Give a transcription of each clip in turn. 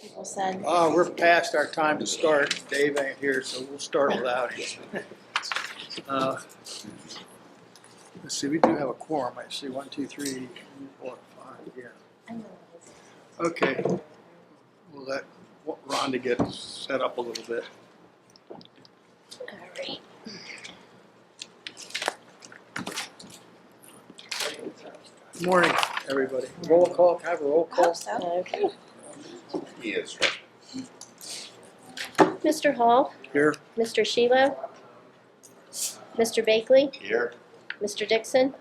People said. We're past our time to start. Dave ain't here, so we'll start without him. Let's see, we do have a quorum. I see 1, 2, 3, 4, 5 here. Okay. We'll let Rhonda get set up a little bit. All right. Good morning, everybody. Roll call. Can I have a roll call? Okay. He is. Mr. Hall, Here. Mr. Sheila, Mr. Bakley, Here. Mr. Dixon,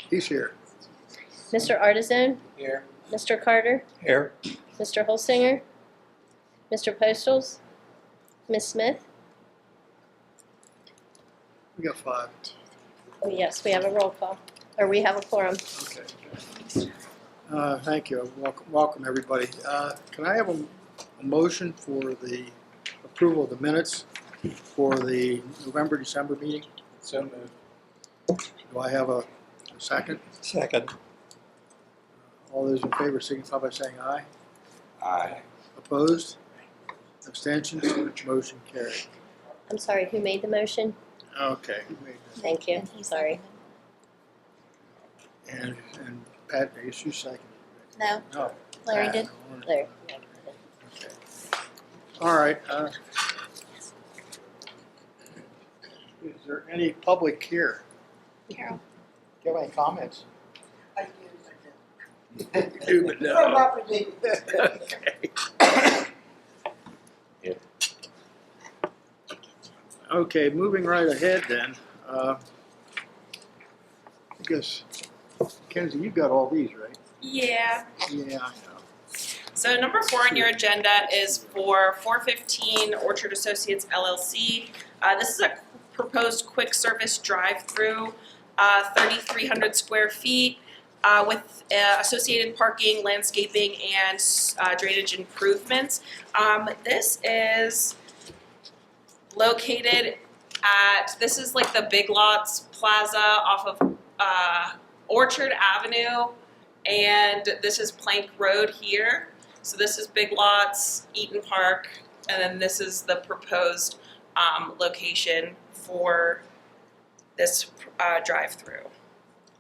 He's here. Mr. Artisan, Here. Mr. Carter, Here. Mr. Holsinger, Mr. Postles, Ms. Smith. We got 5. Oh, yes, we have a roll call, or we have a quorum. Okay. Thank you. Welcome everybody. Can I have a motion for the approval of the minutes for the November, December meeting? So moved. Do I have a second? Second. All those in favor signify by saying aye. Aye. Opposed? Abstentions? Motion carried. I'm sorry, who made the motion? Okay. Thank you, sorry. And Pat, I guess you seconded. No, No. Larry Pat. did. Larry. Okay. All right. Is there any public here? Carol. Do you have any comments? I You do, but no. For Robert Lee. Okay. Okay, moving right ahead then. I guess, Kenzie, you got all these, right? Yeah. Yeah, I know. So number 4 on your agenda is for 415 Orchard Associates LLC. This is a proposed quick service drive-through, 3,300 square feet with associated parking, landscaping, and drainage improvements. This is located this is like the Big Lots Plaza off of Orchard Avenue, and this is Plank Road here. So this is Big Lots, Eaton Park, and then this is the proposed location for this drive-through.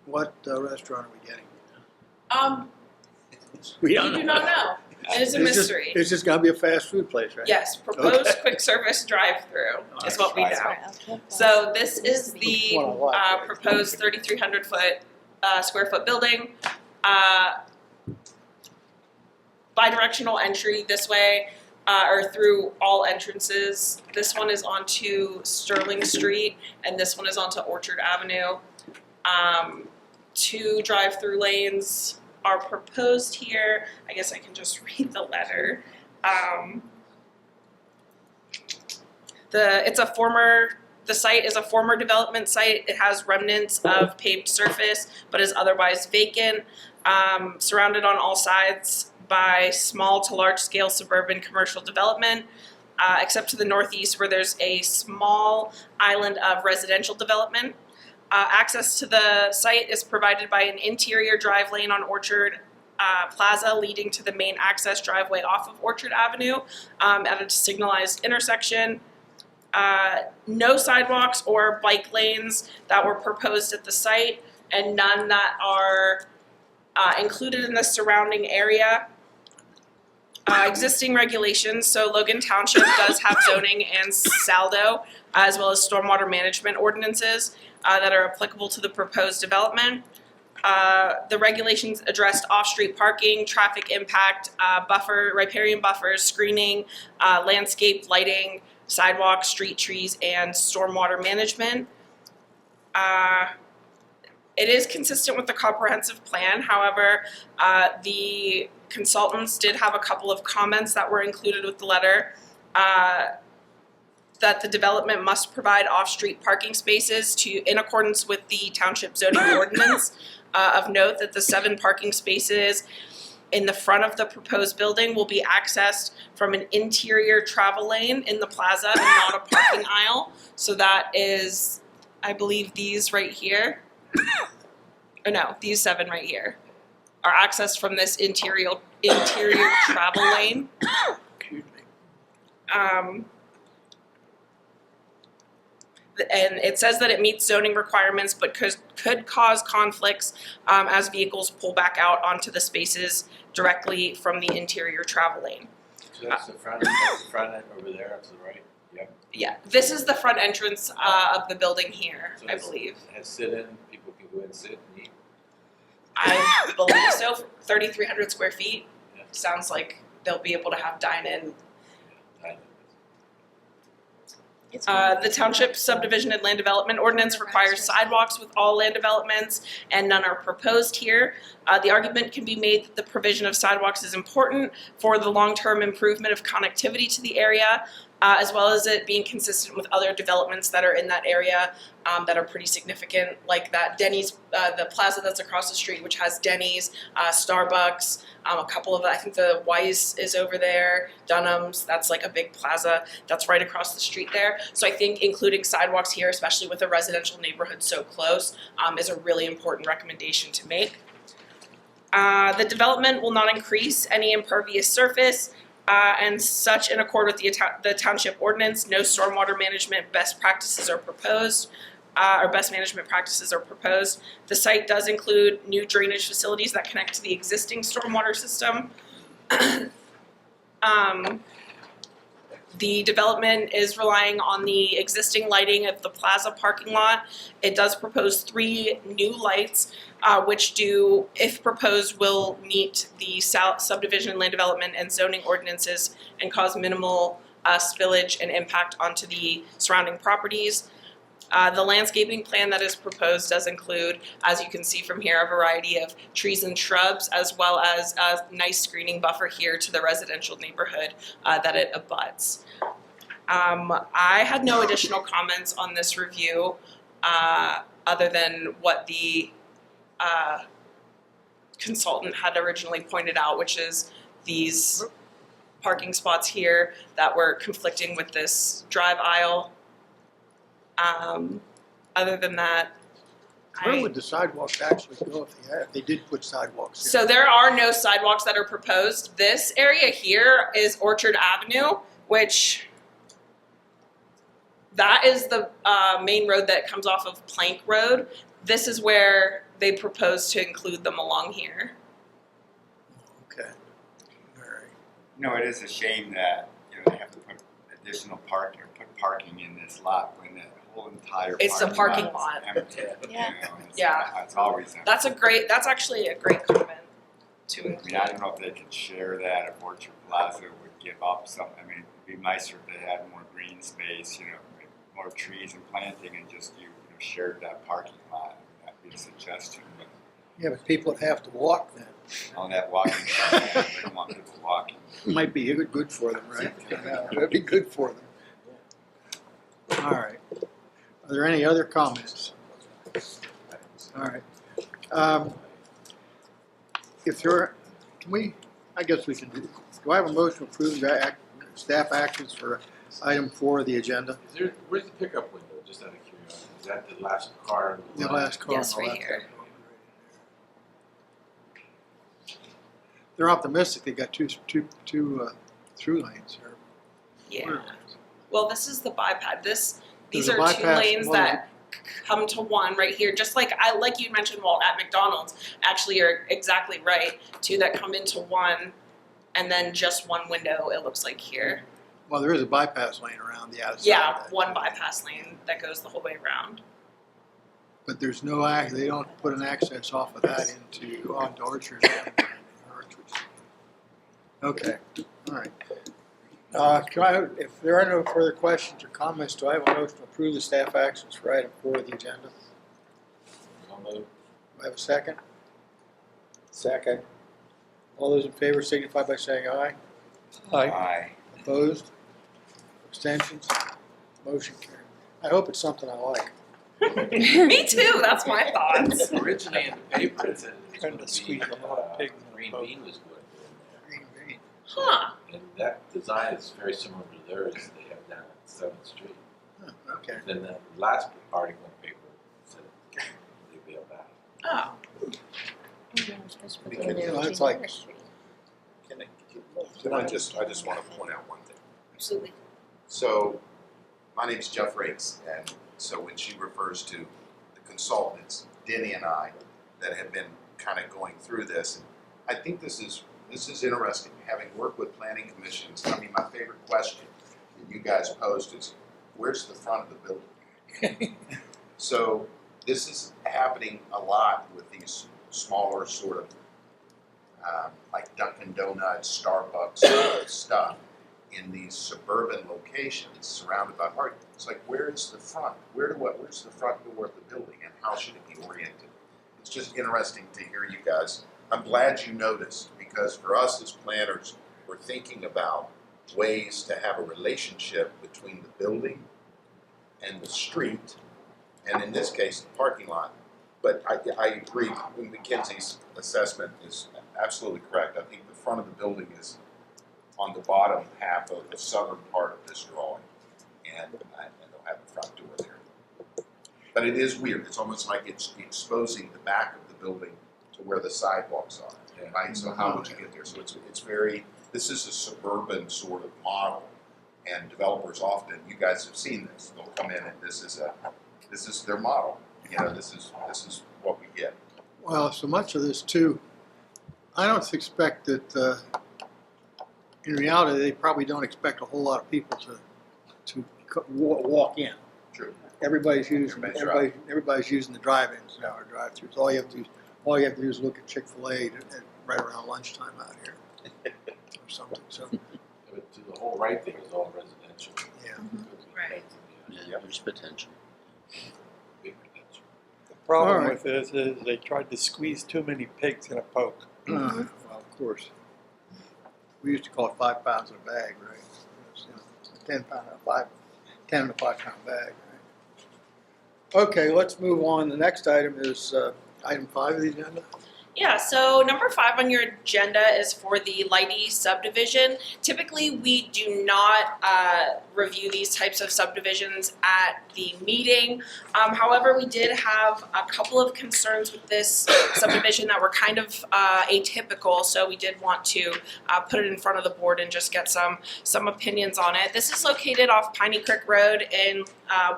What restaurant are we getting? We We don't do not know. It is a mystery. It's just gotta be a fast food place, right? Yes, proposed Okay. quick service drive-through is what we know. Okay. So this is the What I like. proposed 3,300 square foot building. Bidirectional entry this way, or through all entrances. This one is onto Sterling Street, and this one is onto Orchard Avenue. 2 drive-through lanes are proposed here. I guess I can just read the letter. The site is a former development site. It has remnants of paved surface, but is otherwise vacant, surrounded on all sides by small to large scale suburban commercial development, except to the northeast where there's a small island of residential development. Access to the site is provided by an interior drive lane on Orchard Plaza leading to the main access driveway off of Orchard Avenue at a signalized intersection. No sidewalks or bike lanes that were proposed at the site, and none that are included in the surrounding area. Existing regulations, so Logan Township does have zoning and saldo, as well as stormwater management ordinances that are applicable to the proposed development. The regulations addressed off-street parking, traffic impact, riparian buffers, screening, landscape lighting, sidewalks, street trees, and stormwater management. It is consistent with the comprehensive plan. However, the consultants did have a couple of comments that were included with the letter. That the development must provide off-street parking spaces in accordance with the township zoning ordinance. Of note that the 7 parking spaces in the front of the proposed building will be accessed from an interior travel lane in the plaza and not a parking aisle. So that is, I believe, these right here. Or no, these 7 right here. are accessed from this interior travel lane. Excuse me. And it says that it meets zoning requirements, but could cause conflicts as vehicles pull back out onto the spaces directly from the interior travel lane. So that's the front end over there to the right? Yeah. Yeah, this is the front entrance of the building here, So I it's- believe. Has sit-in, people can go in and sit and eat? I believe so, 3,300 square feet. Yeah. Sounds like they'll be able to have dine-in. The township subdivision and land development ordinance requires sidewalks with all land developments, and none are proposed here. The argument can be made that the provision of sidewalks is important for the long-term improvement of connectivity to the area, as well as it being consistent with other developments that are in that area that are pretty significant, like that Denny's, the plaza that's across the street, which has Denny's, Starbucks, a couple of, I think the Weiss is over there, Dunham's, that's like a big plaza that's right across the street there. So I think including sidewalks here, especially with a residential neighborhood so close, is a really important recommendation to make. The development will not increase any impervious surface, and such in accord with the township ordinance. No stormwater management best practices are proposed, or best management practices are proposed. The site does include new drainage facilities that connect to the existing stormwater system. The development is relying on the existing lighting of the plaza parking lot. It does propose 3 new lights, which do, if proposed, will meet the subdivision, land development, and zoning ordinances and cause minimal spillage and impact onto the surrounding properties. The landscaping plan that is proposed does include, as you can see from here, a variety of trees and shrubs, as well as a nice screening buffer here to the residential neighborhood that it abuts. I had no additional comments on this review other than what the consultant had originally pointed out, which is these parking spots here that were conflicting with this drive aisle. Other than that, Where would the sidewalks actually go if they did put sidewalks in? So there are no sidewalks that are proposed. This area here is Orchard Avenue, which that is the main road that comes off of Plank Road. This is where they propose to include them along here. Okay. All right. No, it is a shame that, they have to put additional parking or put parking in this lot when the whole entire It's a parking is lot. empty. Yeah. It's always empty. That's actually a great comment to I mean, include. I don't know if they can share that, if Orchard Plaza would give up some, I mean, it'd be nicer if they had more green space, more trees and planting and just, shared that parking lot. That'd be a suggestion, but Yeah, but people would have to walk then. on that walking, they don't want people walking. Might be good for them, right? Yeah, that'd be good for them. All right. Are there any other comments? All right. If there, I guess we can do I have a motion to approve the staff actions for item 4 of the agenda? Where's the pickup window, just out of curiosity? Is that the last car? on The line? last car. Yes, right here. They're optimistic. They got two through lanes. Or Yeah. Well, this is the bypass. These There's a are 2 bypass, lanes one that come to one right here. Just like you mentioned, Walt, at McDonald's. Actually, you're exactly right. 2 that come into one, and then just one window. It looks like here. Well, there is a bypass lane around the outside. Yeah, of that, one too. bypass lane that goes the whole way around. But there's no they don't put an access off of that onto Orchard. Okay, all right. If there are no further questions or comments, do I have a motion to approve the staff actions for item 4 of the agenda? So moved. Do I have a second? Second. All those in favor signify by saying aye. Aye. Opposed? Abstentions? Motion carried. I hope it's something I like. Me too. That's my thoughts. Originally in the paper, it said it was Trying going to to squeeze be, a lot of pig in the green boat. bean was going Green bean. Huh. in there. And that design is very similar to theirs they have down at 7th Street. Huh, okay. Then the last article in the paper said they bailed out. Oh. Just put the Because, new you know, it's Gene like- Miller Street. Can I just want to point out one thing. Absolutely. So, my name's Jeff Rakes, and so when she refers to the consultants, Denny and I, that have been kind of going through this, I think this is interesting, having worked with planning commissions. I mean, my favorite question that you guys posed is, where's the front of the building? So, this is happening a lot with these smaller sort of like Dunkin' Donuts, Starbucks sort of stuff in these suburban locations surrounded by parking. It's like, where's the front? Where's the front door of the building, and how should it be oriented? It's just interesting to hear you guys. I'm glad you noticed, because for us as planners, we're thinking about ways to have a relationship between the building and the street, and in this case, the parking lot. But I agree, Mackenzie's assessment is absolutely correct. I think the front of the building is on the bottom half of the southern part of this drawing, and they'll have the front door there. But it is weird. It's almost like it's exposing the back of the building to where the sidewalks are, right? So how would you get there? So it's very, this is a suburban sort of model, and developers often, you guys have seen this, they'll come in and this is their model. You know, this is what we get. Well, so much of this too, I don't expect that, in reality, they probably don't expect a whole lot of people to walk in. True. Everybody's using That's right. everybody's using the drive-ins now or drive-throughs. All you have to do is look at Chick-fil-A right around lunchtime out here or something. So But to the whole right there is all residential. yeah. Right. Yeah, there's potential. Big potential. The problem All right. with this is they tried to squeeze too many pigs in a poke. Well, of course. We used to call it 5 pounds in a bag, right? It's, you know, 10 and a 5 pound bag, right? Okay, let's move on. The next item is item 5 of the agenda. Yeah, so number 5 on your agenda is for the Leidy subdivision. Typically, we do not review these types of subdivisions at the meeting. However, we did have a couple of concerns with this subdivision that were kind of atypical, so we did want to put it in front of the board and just get some opinions on it. This is located off Piney Creek Road in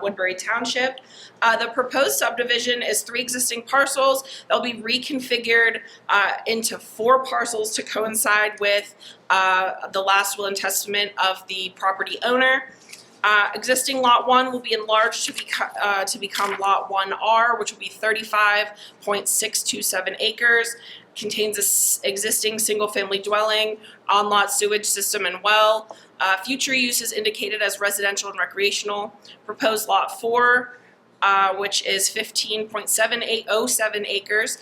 Woodbury Township. The proposed subdivision is 3 existing parcels. They'll be reconfigured into 4 parcels to coincide with the last will and testament of the property owner. Existing Lot 1 will be enlarged to become Lot 1R, which will be 35.627 acres. Contains an existing single-family dwelling, on-lot sewage system and well. Future use is indicated as residential and recreational. Proposed Lot 4, which is 15.7807 acres,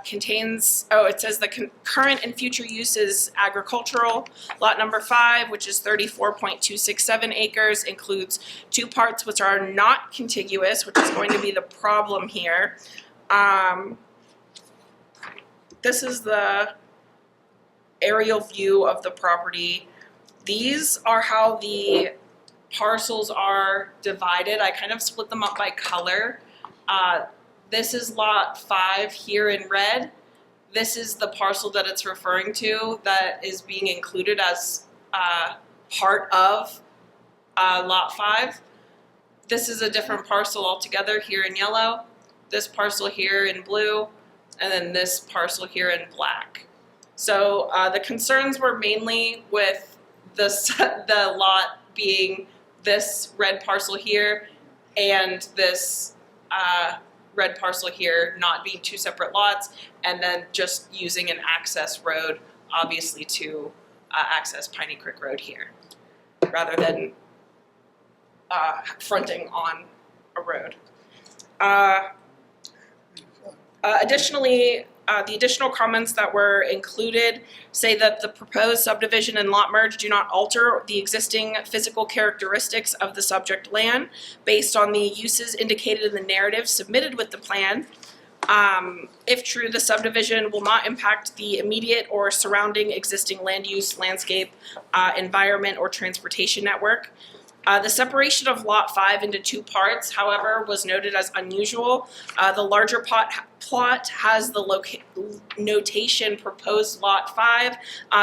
contains, it says the current and future use is agricultural. Lot number 5, which is 34.267 acres, includes 2 parts which are not contiguous, which is going to be the problem here. This is the aerial view of the property. These are how the parcels are divided. I kind of split them up by color. This is lot 5 here in red. This is the parcel that it's referring to that is being included as part of lot 5. This is a different parcel altogether here in yellow. This parcel here in blue, and then this parcel here in black. So the concerns were mainly with the lot being this red parcel here and this red parcel here not being 2 separate lots, and then just using an access road, obviously, to access Piney Creek Road here, rather than fronting on a road. Additionally, the additional comments that were included say that the proposed subdivision and lot merge do not alter the existing physical characteristics of the subject land based on the uses indicated in the narrative submitted with the plan. If true, the subdivision will not impact the immediate or surrounding existing land use, landscape, environment, or transportation network. The separation of Lot 5 into two parts, however, was noted as unusual. The larger plot has the notation proposed Lot 5.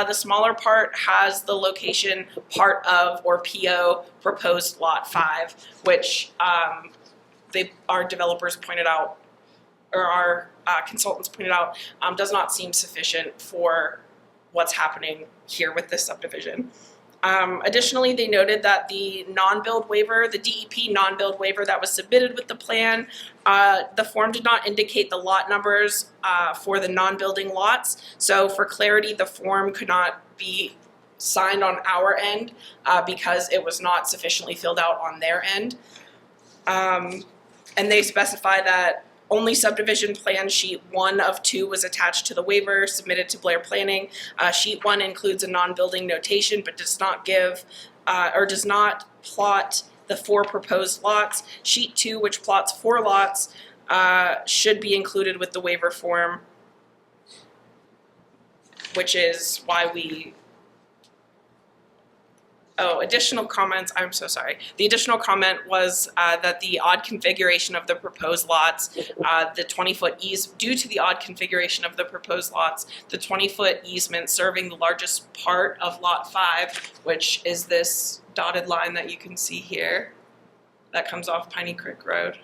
The smaller part has the location part of or PO proposed Lot 5, which our developers pointed out, or our consultants pointed out, does not seem sufficient for what's happening here with this subdivision. Additionally, they noted that the non-build waiver, the DEP non-build waiver that was submitted with the plan, the form did not indicate the lot numbers for the non-building lots. So for clarity, the form could not be signed on our end because it was not sufficiently filled out on their end. And they specify that only subdivision plan sheet 1 of 2 was attached to the waiver submitted to Blair Planning. Sheet 1 includes a non-building notation but does not give or does not plot the 4 proposed lots. Sheet 2, which plots 4 lots, should be included with the waiver form, which is why we... Oh, additional comments, I'm so sorry. The additional comment was that the odd configuration of the proposed lots, the 20-foot due to the odd configuration of the proposed lots, the 20-foot easement serving the largest part of Lot 5, which is this dotted line that you can see here, that comes off Piney Creek Road.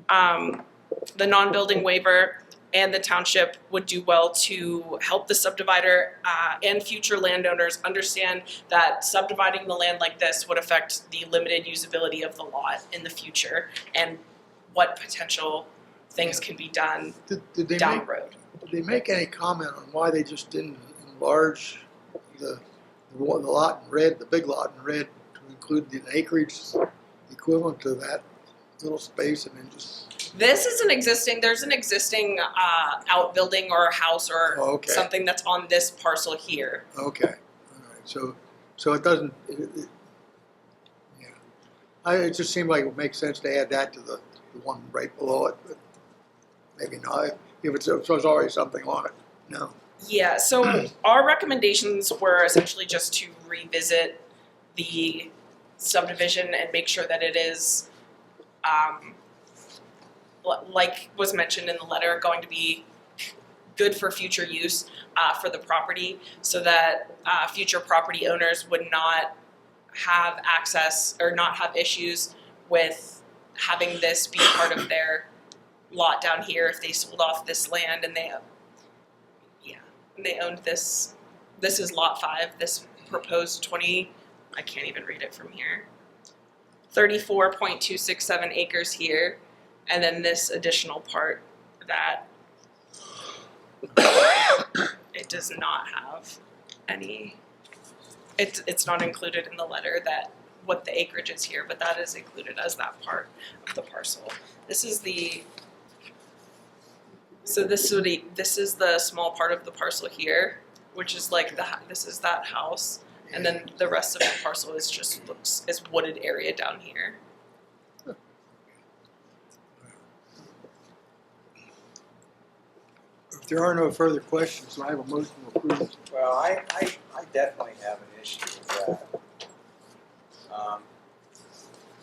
The non-building waiver and the township would do well to help the subdivider and future landowners understand that subdividing the land like this would affect the limited usability of the lot in the future and what potential things can be done Did they down make, the road. did they make any comment on why they just didn't enlarge the lot in red, the big lot in red, to include the acreage equivalent to that little space, and then just... There's an existing outbuilding or a house or Okay. something that's on this parcel here. Okay, all right, so it doesn't, yeah. It just seemed like it would make sense to add that to the one right below it, but maybe not, if it's already something on it, no. Yeah, so our recommendations were essentially just to revisit the subdivision and make sure that it is, like was mentioned in the letter, going to be good for future use for the property, so that future property owners would not have access or not have issues with having this be part of their lot down here if they sold off this land and they owned this. This is lot 5, this proposed 20, I can't even read it from here, 34.267 acres here, and then this additional part that it does not have any, it's not included in the letter that what the acreage is here, but that is included as that part of the parcel. This is the, so this is the small part of the parcel here, which is like this is that house, and then the rest of the parcel is just is wooded area down here. If there are no further questions, I have a motion to approve. Well, I definitely have an issue with that.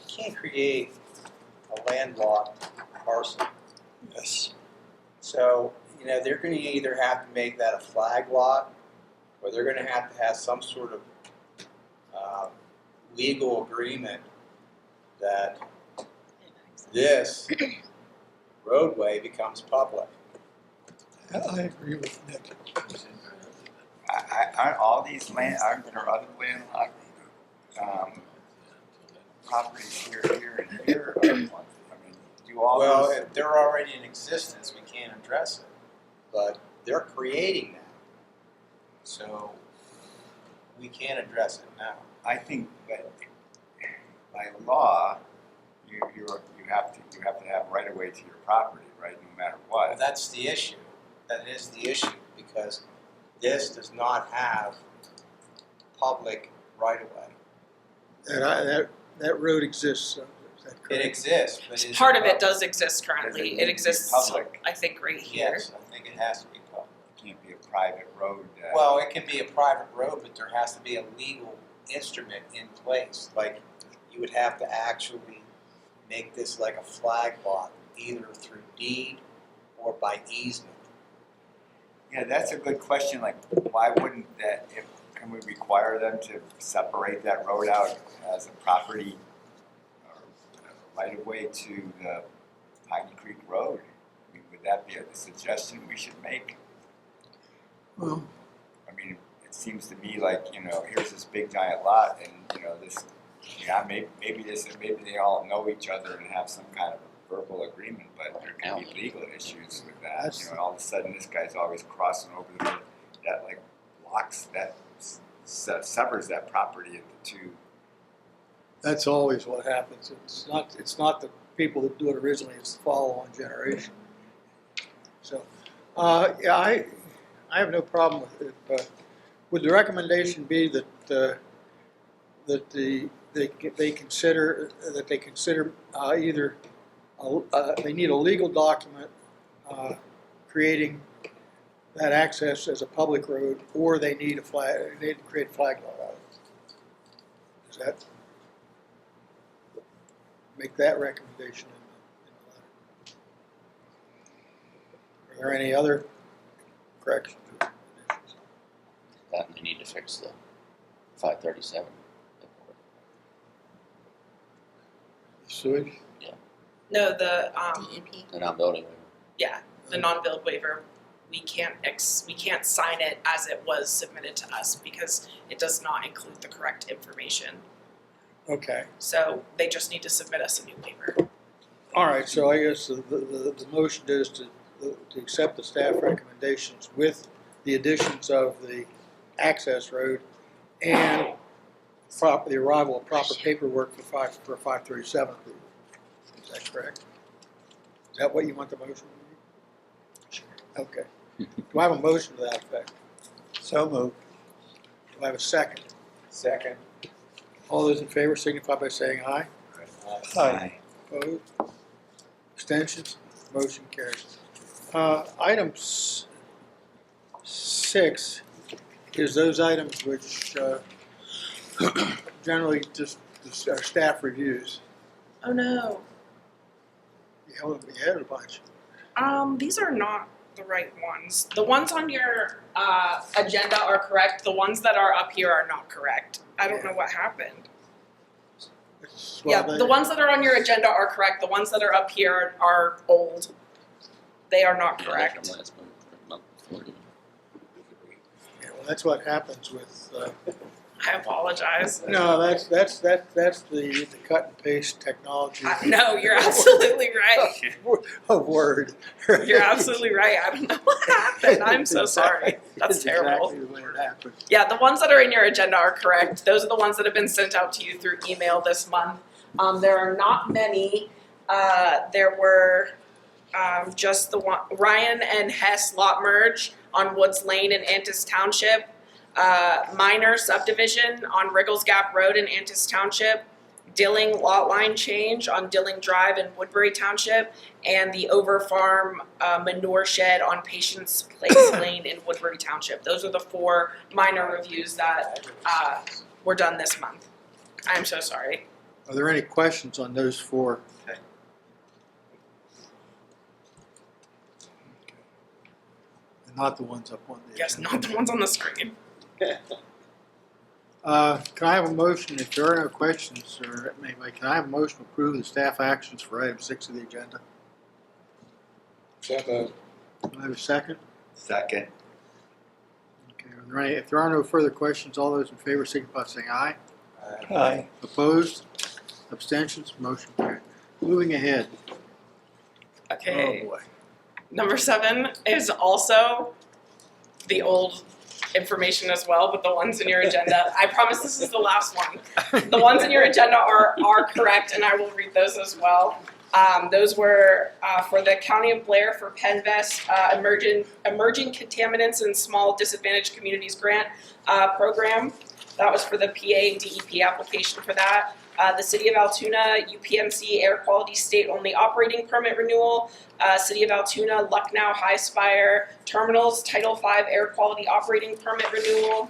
You can't create a landlocked parcel. Yes. So, you know, they're going to either have to make that a flag lot, or they're going to have some sort of legal agreement that this roadway becomes public. I agree with Nick. Aren't all these aren't there other landlocked properties here, and here? I mean, do all Well, those? if they're already in existence, we can't address it, but they're creating that. So we can't address it now. I think that by law, you have to have right of way to your property, right, no matter Well, what. that's the issue. That is the issue, because this does not have public right-of-way. That road exists, is that It correct? exists, but is Part of it public? does exist Does currently. it need It to be exists, public? I think, right here. Yes, I think it has to be public. It can't be a private road. Well, it can be a private road, but there has to be a legal instrument in place. Like, you would have to actually make this like a flag lot, either through deed or by easement. Yeah, that's a good question, like, why wouldn't that, can we require them to separate that road out as a property or right of way to the Piney Creek Road? I mean, would that be a suggestion we should make? Well, I mean, it seems to me like, here's this big giant lot and, this, maybe they all know each other and have some kind of verbal agreement, but there can be legal issues with that. All of a sudden this guy's always crossing over the road. That like blocks, that severs that property into two. that's always what happens. It's not the people that do it originally, it's the follow-on generation. So, yeah, I have no problem with it, but would the recommendation be that they consider either they need a legal document creating that access as a public road, or they need they need to create a flag lot out of it? Does that make that recommendation in the letter? Are there any other corrections or additions? That and they need to fix the 537. Sewage? No, the DEP. The non-building waiver. yeah, the non-build waiver, we can't sign it as it was submitted to us because it does not include the correct information. Okay. So they just need to submit us a new waiver. All right, so I guess the motion is to accept the staff recommendations with the additions of the access road and the arrival of proper paperwork for 537. Is that correct? Is that what you want the motion to be? Sure. Okay. Do I have a motion to that effect? So moved. Do I have a second? Second. All those in favor signify by saying aye. Aye. Opposed? Abstentions? Motion carries. Item 6 is those items which generally just are staff reviews. Oh no. You had a bunch. These are not the right ones. The ones on your agenda are correct. The ones that are up here are not correct. I don't know what happened. Yeah, the ones that are on your agenda are correct. The ones that are up here are old. They are not Yeah, correct. from last month before. Yeah, well, that's what happens with. I apologize. No, that's the cut and paste technology No, you're absolutely right. of Word. You're absolutely right. I don't know what happened. I'm so sorry. That's It's terrible. Exactly the way it happened. Yeah, the ones that are in your agenda are correct. Those are the ones that have been sent out to you through email this month. There are not many. There were just the one, Ryan and Hess lot merge on Woods Lane in Antis Township. Minor subdivision on Riggles Gap Road in Antis Township, Dilling lot line change on Dilling Drive in Woodbury Township, and the Over Farm manure shed on Patience Place Lane in Woodbury Township. Those are the 4 minor reviews that were done this month. I'm so sorry. Are there any questions on those 4? Okay. And not the ones up on the Yes, agenda? not the ones on the screen. Can I have a motion, if there are no questions, or anyway, can I have a motion to approve the staff actions for item 6 of the agenda? So moved. Do I have a second? Second. Okay, if there are no further questions, all those in favor signify by saying aye. Aye. Opposed? Abstentions? Motion carried. Moving ahead. Okay. Oh boy. Number 7 is also the old information as well, but the ones in your agenda, I promise this is the last one. The ones in your agenda are correct, and I will read those as well. Those were for the County of Blair for Penvest Emerging Contaminants in Small Disadvantaged Communities Grant Program. That was for the PA and DEP application for that. The City of Altoona UPMC Air Quality State Only Operating Permit Renewal. City of Altoona Lucknow High Spire Terminals Title V Air Quality Operating Permit Renewal.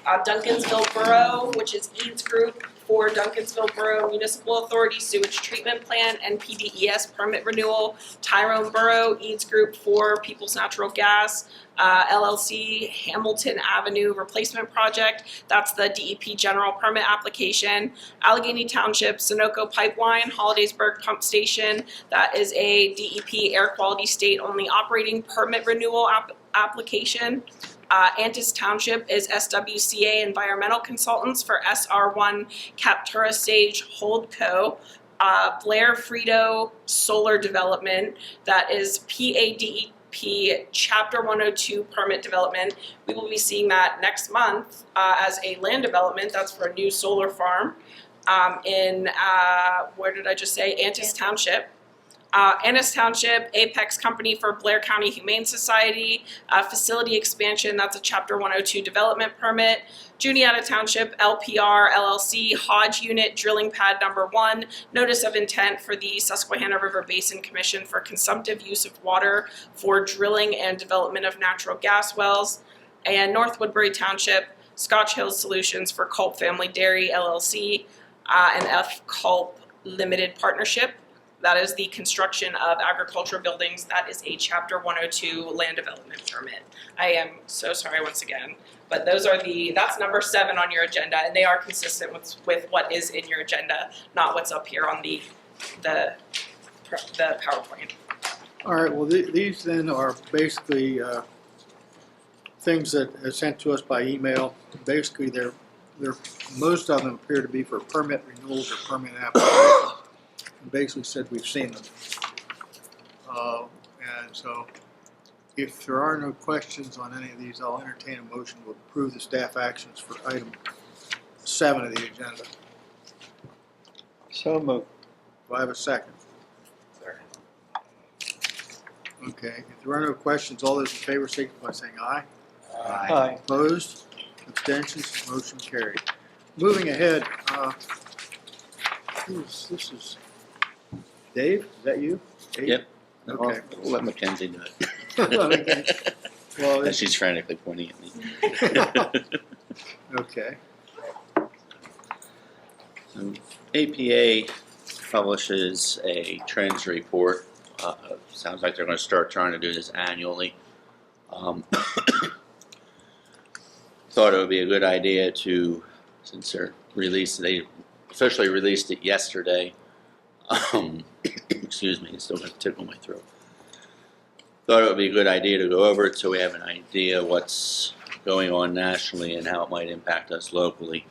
Duncansville Borough, which is Eads Group for Duncansville Borough Municipal Authority Sewage Treatment Plant and PDES permit renewal. Tyrone Borough, Eads Group for People's Natural Gas, LLC Hamilton Avenue Replacement Project. That's the DEP general permit application. Allegheny Township, Sunoco Pipeline, Hollidaysburg Pump Station. That is a DEP air quality state only operating permit renewal application. Antis Township is SWCA Environmental Consultants for SR1 Captura Sage Holdco. Blair Frito Solar Development, that is PADEP Chapter 102 permit development. We will be seeing that next month as a land development. That's for a new solar farm in, where did I just say? Antis Township. Annis Township, Apex Company for Blair County Humane Society, facility expansion, that's a Chapter 102 development permit. Juniata Township, LPR, LLC, Hodge Unit, Drilling Pad Number 1, Notice of Intent for the Susquehanna River Basin Commission for consumptive use of water for drilling and development of natural gas wells. And North Woodbury Township, Scotch Hills Solutions for Culp Family Dairy, LLC, and F. Culp Limited Partnership. That is the construction of agricultural buildings. That is a Chapter 102 land development permit. I am so sorry once again, but those are that's number 7 on your agenda, and they are consistent with what is in your agenda, not what's up here on the PowerPoint. All right, well, these then are basically things that are sent to us by email. Basically, they're most of them appear to be for permit renewals or permit applications. And basically said we've seen them. And so if there are no questions on any of these, I'll entertain a motion to approve the staff actions for item 7 of the agenda. So moved. Do I have a second? Okay, if there are no questions, all those in favor signify by saying aye. Aye. Opposed? Abstentions? Motion carried. Moving ahead, this is Dave, is that you? Dave? Yep. Okay. We'll let Mackenzie do it. Okay. Well, And she's frantically pointing at me. okay. APA publishes a trends report. Sounds like they're going to start trying to do this annually. Thought it would be a good idea to, since they officially released it yesterday. Excuse me, it's still going to tickle my throat. Thought it would be a good idea to go over it so we have an idea what's going on nationally and how it might impact us locally.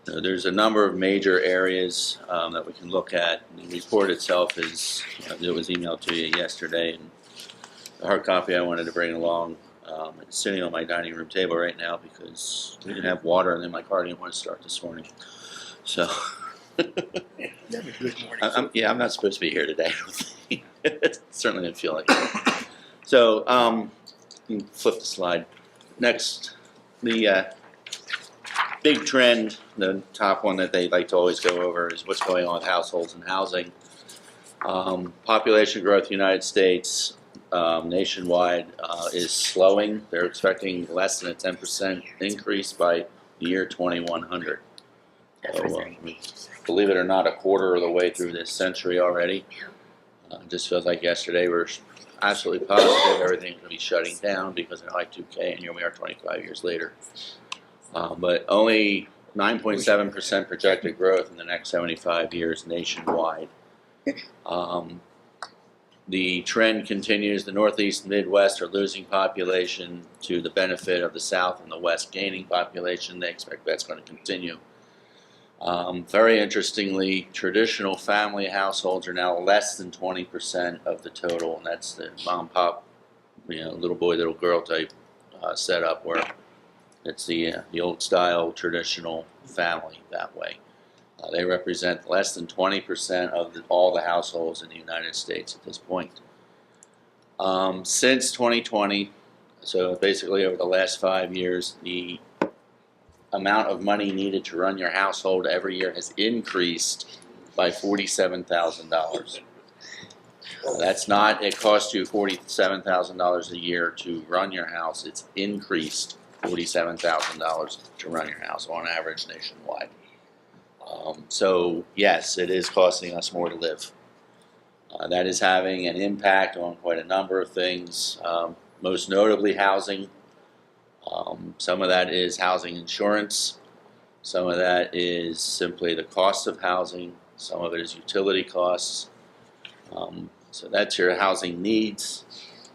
There's a number of major areas that we can look at. The report itself is, it was emailed to you yesterday, and the hard copy I wanted to bring along. It's sitting on my dining room table right now because we didn't have water and then my car didn't want to start this morning. So, You have a good morning. I'm not supposed to be here today. I don't think. It certainly didn't feel like it. So, you can flip the slide. Next, the big trend, the top one that they like to always go over is what's going on with households and housing. Population growth in the United States nationwide is slowing. They're expecting less than a 10% increase by the year 2100. So, believe it or not, a quarter of the way through this century already. Just feels like yesterday we're absolutely positive everything's going to be shutting down because of Y2K, and here we are 25 years later. But only 9.7% projected growth in the next 75 years nationwide. The trend continues. The Northeast and Midwest are losing population to the benefit of the South and the West gaining population. They expect that's going to continue. Very interestingly, traditional family households are now less than 20% of the total, and that's the mom, pop, little boy, little girl type setup where it's the old style traditional family that way. They represent less than 20% of all the households in the United States at this point. Since 2020, so basically over the last 5 years, the amount of money needed to run your household every year has increased by $47,000. That's not, it costs you $47,000 a year to run your house. It's increased $47,000 to run your house on average nationwide. So yes, it is costing us more to live. That is having an impact on quite a number of things, most notably housing. Some of that is housing insurance. Some of that is simply the cost of housing. Some of it is utility costs. So that's your housing needs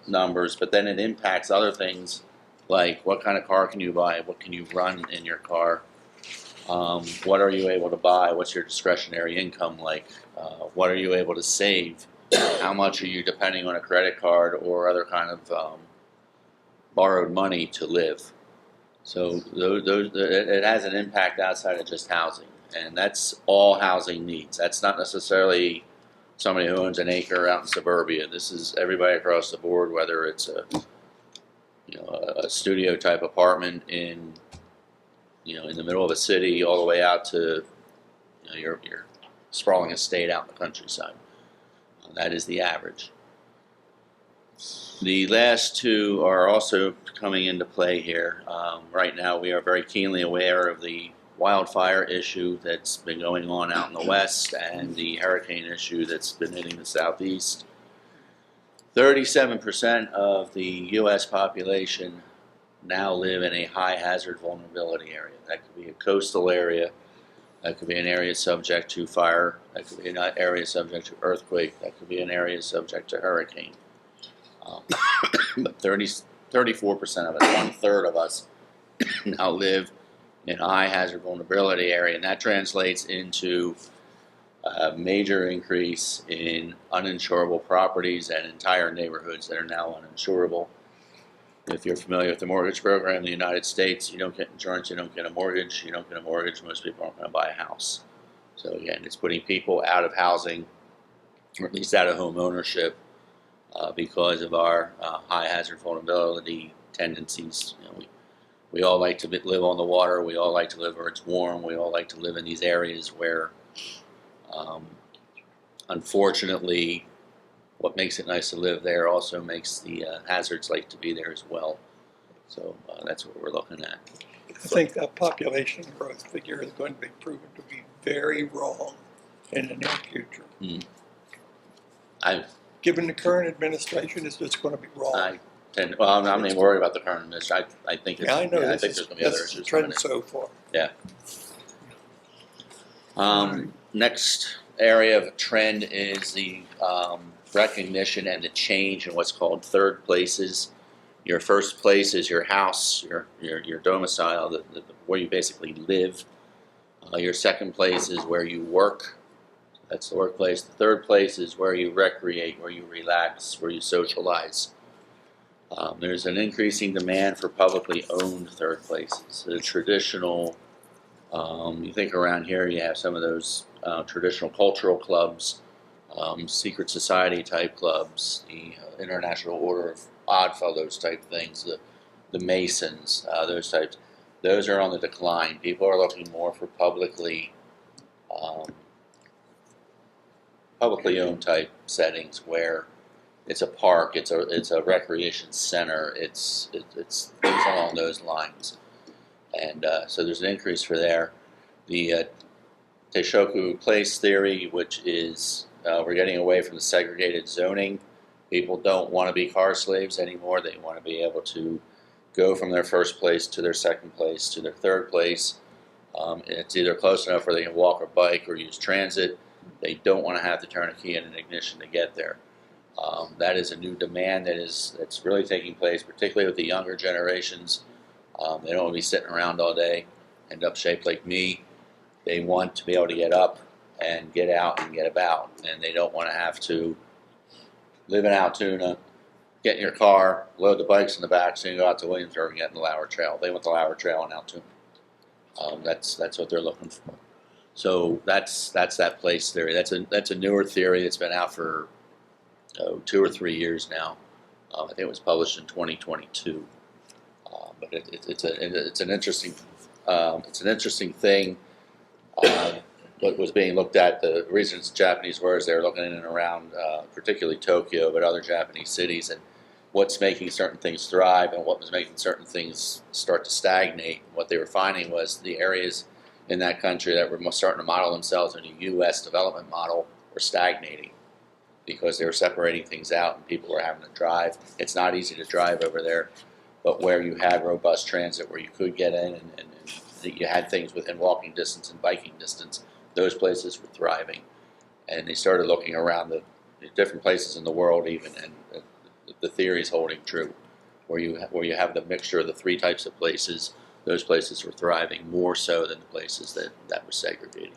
numbers, but then it impacts other things like what kind of car can you buy, what can you run in your car, what are you able to buy, what's your discretionary income like, what are you able to save, how much are you depending on a credit card or other kind of borrowed money to live. So it has an impact outside of just housing, and that's all housing needs. That's not necessarily somebody who owns an acre out in suburbia. This is everybody across the board, whether it's a studio type apartment in the middle of a city, all the way out to your sprawling estate out in the countryside. That is the average. The last two are also coming into play here. Right now, we are very keenly aware of the wildfire issue that's been going on out in the west and the hurricane issue that's been hitting the southeast. 37% of the U.S. population now live in a high hazard vulnerability area. That could be a coastal area, that could be an area subject to fire, that could be an area subject to earthquake, that could be an area subject to hurricane. But 34% of us, 1/3 of us, now live in a high hazard vulnerability area, and that translates into a major increase in uninsurable properties and entire neighborhoods that are now uninsurable. If you're familiar with the mortgage program in the United States, you don't get insurance, you don't get a mortgage, most people aren't going to buy a house. So again, it's putting people out of housing, or at least out of home ownership, because of our high hazard vulnerability tendencies. We all like to live on the water. We all like to live where it's warm. We all like to live in these areas where, unfortunately, what makes it nice to live there also makes the hazards like to be there as well. So that's what we're looking at. I think that population growth figure is going to be proven to be very wrong in the near future. Given the current administration, it's just going to be wrong. I'm not even worried about the current administration. I think it's, I know. I think there's going to be other That's the issues. trend so far. Yeah. Next area of trend is the recognition and the change in what's called third places. Your first place is your house, your domicile, where you basically live. Your second place is where you work. That's the workplace. The third place is where you recreate, where you relax, where you socialize. There's an increasing demand for publicly owned third places. The traditional, you think around here you have some of those traditional cultural clubs, secret society type clubs, the International Order of Odd Fellows type things, the Masons, those types. Those are on the decline. People are looking more for publicly owned type settings where it's a park, it's a recreation center, it's things along those lines, and so there's an increase for there. The Taishoku Place theory, which is we're getting away from the segregated zoning. People don't want to be car slaves anymore. They want to be able to go from their first place to their second place to their third place. It's either close enough where they can walk or bike or use transit. They don't want to have to turn a key in an ignition to get there. That is a new demand that's really taking place, particularly with the younger generations. They don't want to be sitting around all day, end up shaped like me. They want to be able to get up and get out and get about, and they don't want to have to live in Altoona, get in your car, load the bikes in the back, so you can go out to Williamsburg and get in the Lauer Trail. They want the Lauer Trail in Altoona. That's what they're looking for. So that's that place theory. That's a newer theory that's been out for 2 or 3 years now. I think it was published in 2022. But it's an interesting thing. What was being looked at, the reason it's Japanese words, they were looking in and around, particularly Tokyo, but other Japanese cities, and what's making certain things thrive and what was making certain things start to stagnate. What they were finding was the areas in that country that were starting to model themselves in a U.S. development model were stagnating because they were separating things out and people were having to drive. It's not easy to drive over there, but where you had robust transit, where you could get in and you had things within walking distance and biking distance, those places were thriving. And they started looking around the different places in the world even, and the theory is holding true. Where you have the mixture of the three types of places, those places were thriving more so than the places that were segregating.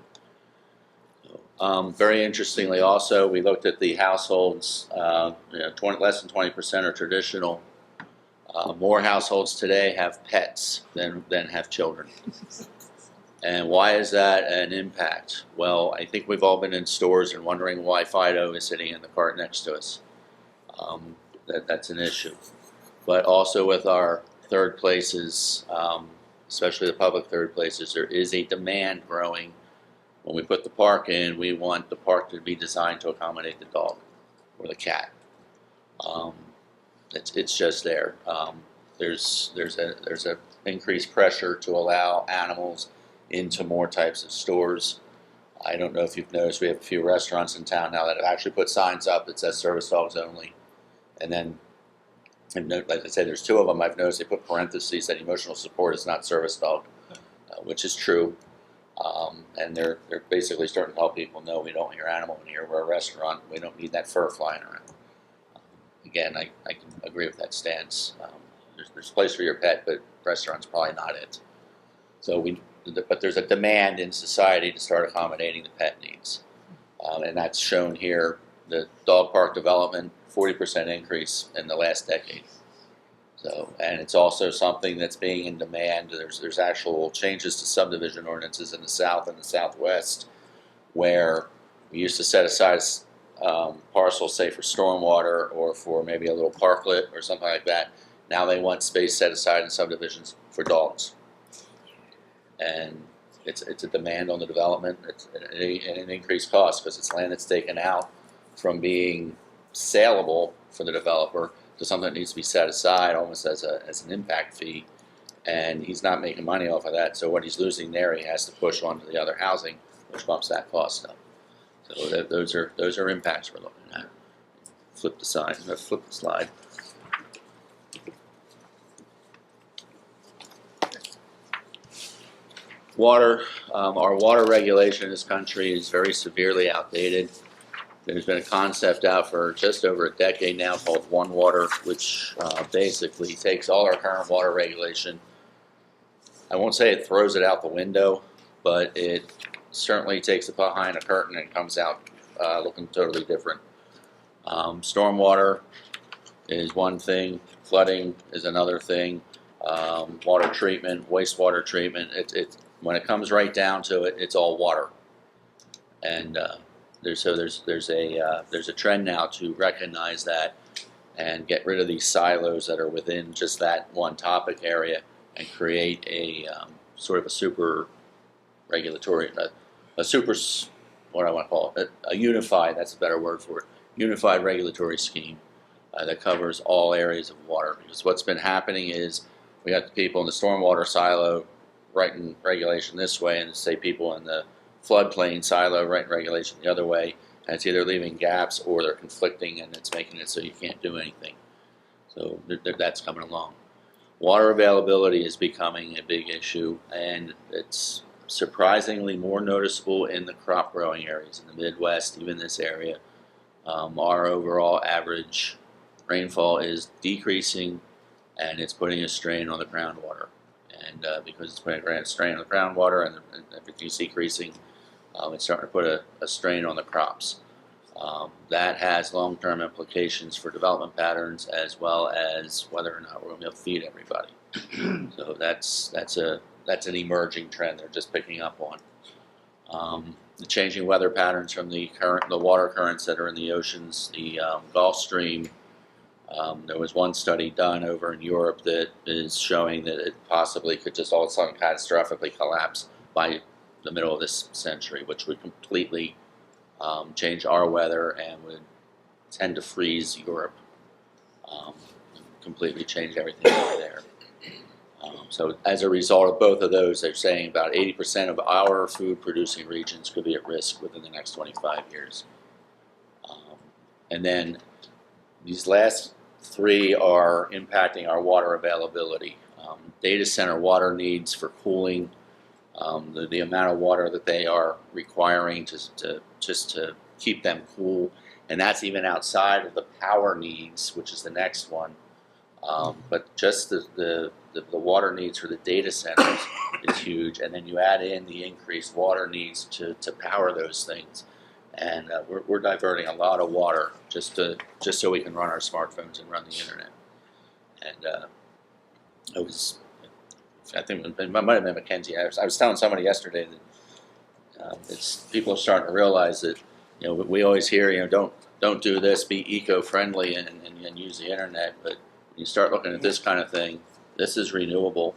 Very interestingly also, we looked at the households, less than 20% are traditional. More households today have pets than have children. And why is that an impact? Well, I think we've all been in stores and wondering why Fido is sitting in the cart next to us. That's an issue. But also with our third places, especially the public third places, there is a demand growing. When we put the park in, we want the park to be designed to accommodate the dog or the cat. It's just there. There's a increased pressure to allow animals into more types of stores. I don't know if you've noticed, we have a few restaurants in town now that have actually put signs up that says service dogs only. And then, like I said, there's two of them I've noticed they put parentheses that emotional support is not service dog, which is true. And they're basically starting to help people know we don't want your animal in here. We're a restaurant. We don't need that fur flying around. Again, I can agree with that stance. There's a place for your pet, but restaurant's probably not it. But there's a demand in society to start accommodating the pet needs. And that's shown here, the dog park development, 40% increase in the last decade. And it's also something that's being in demand. There's actual changes to subdivision ordinances in the South and the Southwest, where we used to set aside parcels, say for stormwater or for maybe a little parklet or something like that. Now they want space set aside in subdivisions for dogs. And it's a demand on the development. It's an increased cost because it's land that's taken out from being saleable for the developer to something that needs to be set aside almost as an impact fee, and he's not making money off of that. So what he's losing there, he has to push onto the other housing, which bumps that cost up. So those are impacts we're looking at. Flip the slide. Water, our water regulation in this country is very severely outdated. There's been a concept out for just over a decade now called One Water, which basically takes all our current water regulation. I won't say it throws it out the window, but it certainly takes it behind a curtain and comes out looking totally different. Stormwater is one thing, flooding is another thing, water treatment, wastewater treatment. When it comes right down to it, it's all water. And there's a trend now to recognize that and get rid of these silos that are within just that one topic area and create a sort of a super regulatory, what I want to call it, a unified, that's a better word for it, unified regulatory scheme that covers all areas of water. Because what's been happening is we got the people in the stormwater silo writing regulation this way, and say people in the floodplain silo writing regulation the other way, and it's either leaving gaps or they're conflicting, and it's making it so you can't do anything. So that's coming along. Water availability is becoming a big issue, and it's surprisingly more noticeable in the crop growing areas in the Midwest, even this area. Our overall average rainfall is decreasing, and it's putting a strain on the groundwater. And because it's putting a strain on the groundwater and everything's decreasing, it's starting to put a strain on the crops. That has long-term implications for development patterns as well as whether or not we're going to be able to feed everybody. So that's an emerging trend they're just picking up on. The changing weather patterns from the water currents that are in the oceans, the Gulf Stream. There was one study done over in Europe that is showing that it possibly could just all of a sudden catastrophically collapse by the middle of this century, which would completely change our weather and would tend to freeze Europe. completely change everything over there. So as a result of both of those, they're saying about 80% of our food-producing regions could be at risk within the next 25 years. And then these last three are impacting our water availability. Data center water needs for cooling, the amount of water that they are requiring just to keep them cool, and that's even outside of the power needs, which is the next one. But just the water needs for the data centers is huge, and then you add in the increased water needs to power those things, and we're diverting a lot of water just so we can run our smartphones and run the internet. And I think it might have been Mackenzie. I was telling somebody yesterday that people are starting to realize that we always hear don't do this, be eco-friendly and use the internet, but when you start looking at this kind of thing, this is renewable,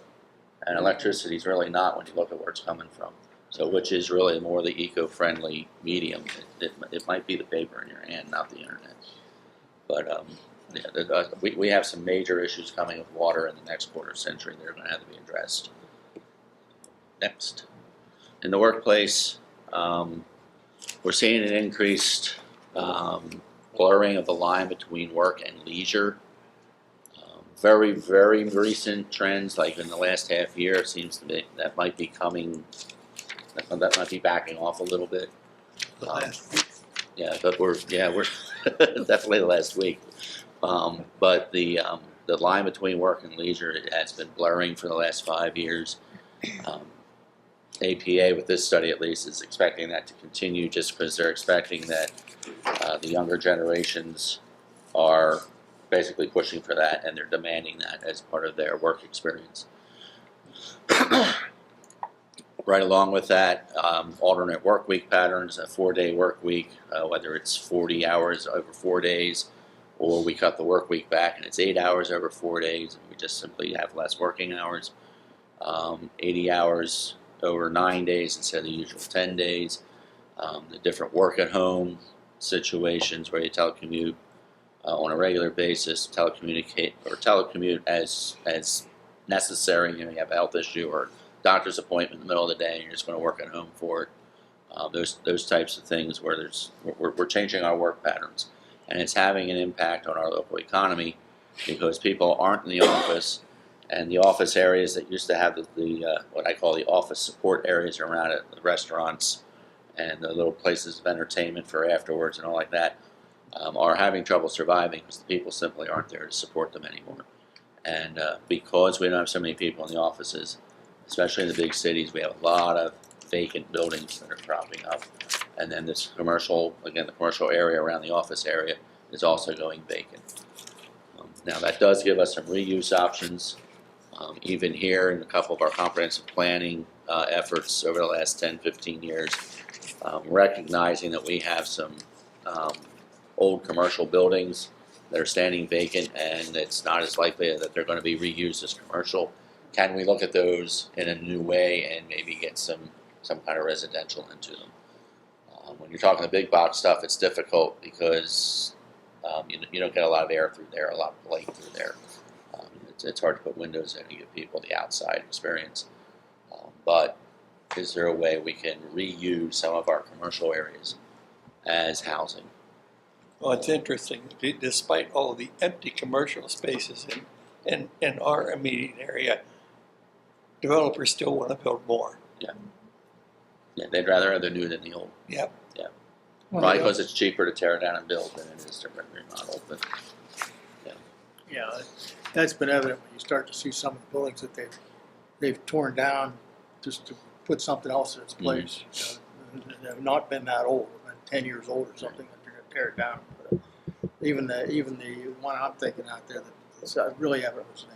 and electricity is really not when you look at where it's coming from. So which is really more the eco-friendly medium. It might be the paper in your hand, not the internet. But we have some major issues coming with water in the next quarter century that are going to have to be addressed. Next. In the workplace, we're seeing an increased blurring of the line between work and leisure. Very, very recent trends, like in the last half year, it seems to be that might be backing off a little bit. Yeah, but we're definitely the last week. But the line between work and leisure has been blurring for the last 5 years. APA, with this study at least, is expecting that to continue, just because they're expecting that the younger generations are basically pushing for that, and they're demanding that as part of their work experience. Right along with that, alternate work week patterns, a 4-day work week, whether it's 40 hours over 4 days, or we cut the work week back and it's 8 hours over 4 days, and we just simply have less working hours. 80 hours over 9 days instead of the usual 10 days. The different work at home situations where you telecommute on a regular basis, telecommute as necessary. You have a health issue or doctor's appointment in the middle of the day, and you're just going to work at home for it. Those types of things where we're changing our work patterns, and it's having an impact on our local economy because people aren't in the office, and the office areas that used to have the what I call the office support areas around it, the restaurants and the little places of entertainment for afterwards and all like that, are having trouble surviving because the people simply aren't there to support them anymore. And because we don't have so many people in the offices, especially in the big cities, we have a lot of vacant buildings that are cropping up. And then this commercial, again, the commercial area around the office area is also going vacant. Now that does give us some reuse options. Even here in a couple of our comprehensive planning efforts over the last 10, 15 years, recognizing that we have some old commercial buildings that are standing vacant and it's not as likely that they're going to be reused as commercial. Can we look at those in a new way and maybe get some kind of residential into them? When you're talking the big box stuff, it's difficult because you don't get a lot of air through there, a lot of light through there. It's hard to put windows in and give people the outside experience. But is there a way we can reuse some of our commercial areas as housing? Well, it's interesting. Despite all of the empty commercial spaces in our immediate area, developers still want to build more. Yeah, they'd rather have the new than the old. Yep. Yeah. Well, Probably because it's cheaper to tear down and build than it is to remodel. But Yeah, that's been evident when you start to see some of the buildings that they've torn down just to put something else in its place. They've not been that old, they've been 10 years old or something that they're going to tear it down. But even the one I'm thinking out there that's really evident was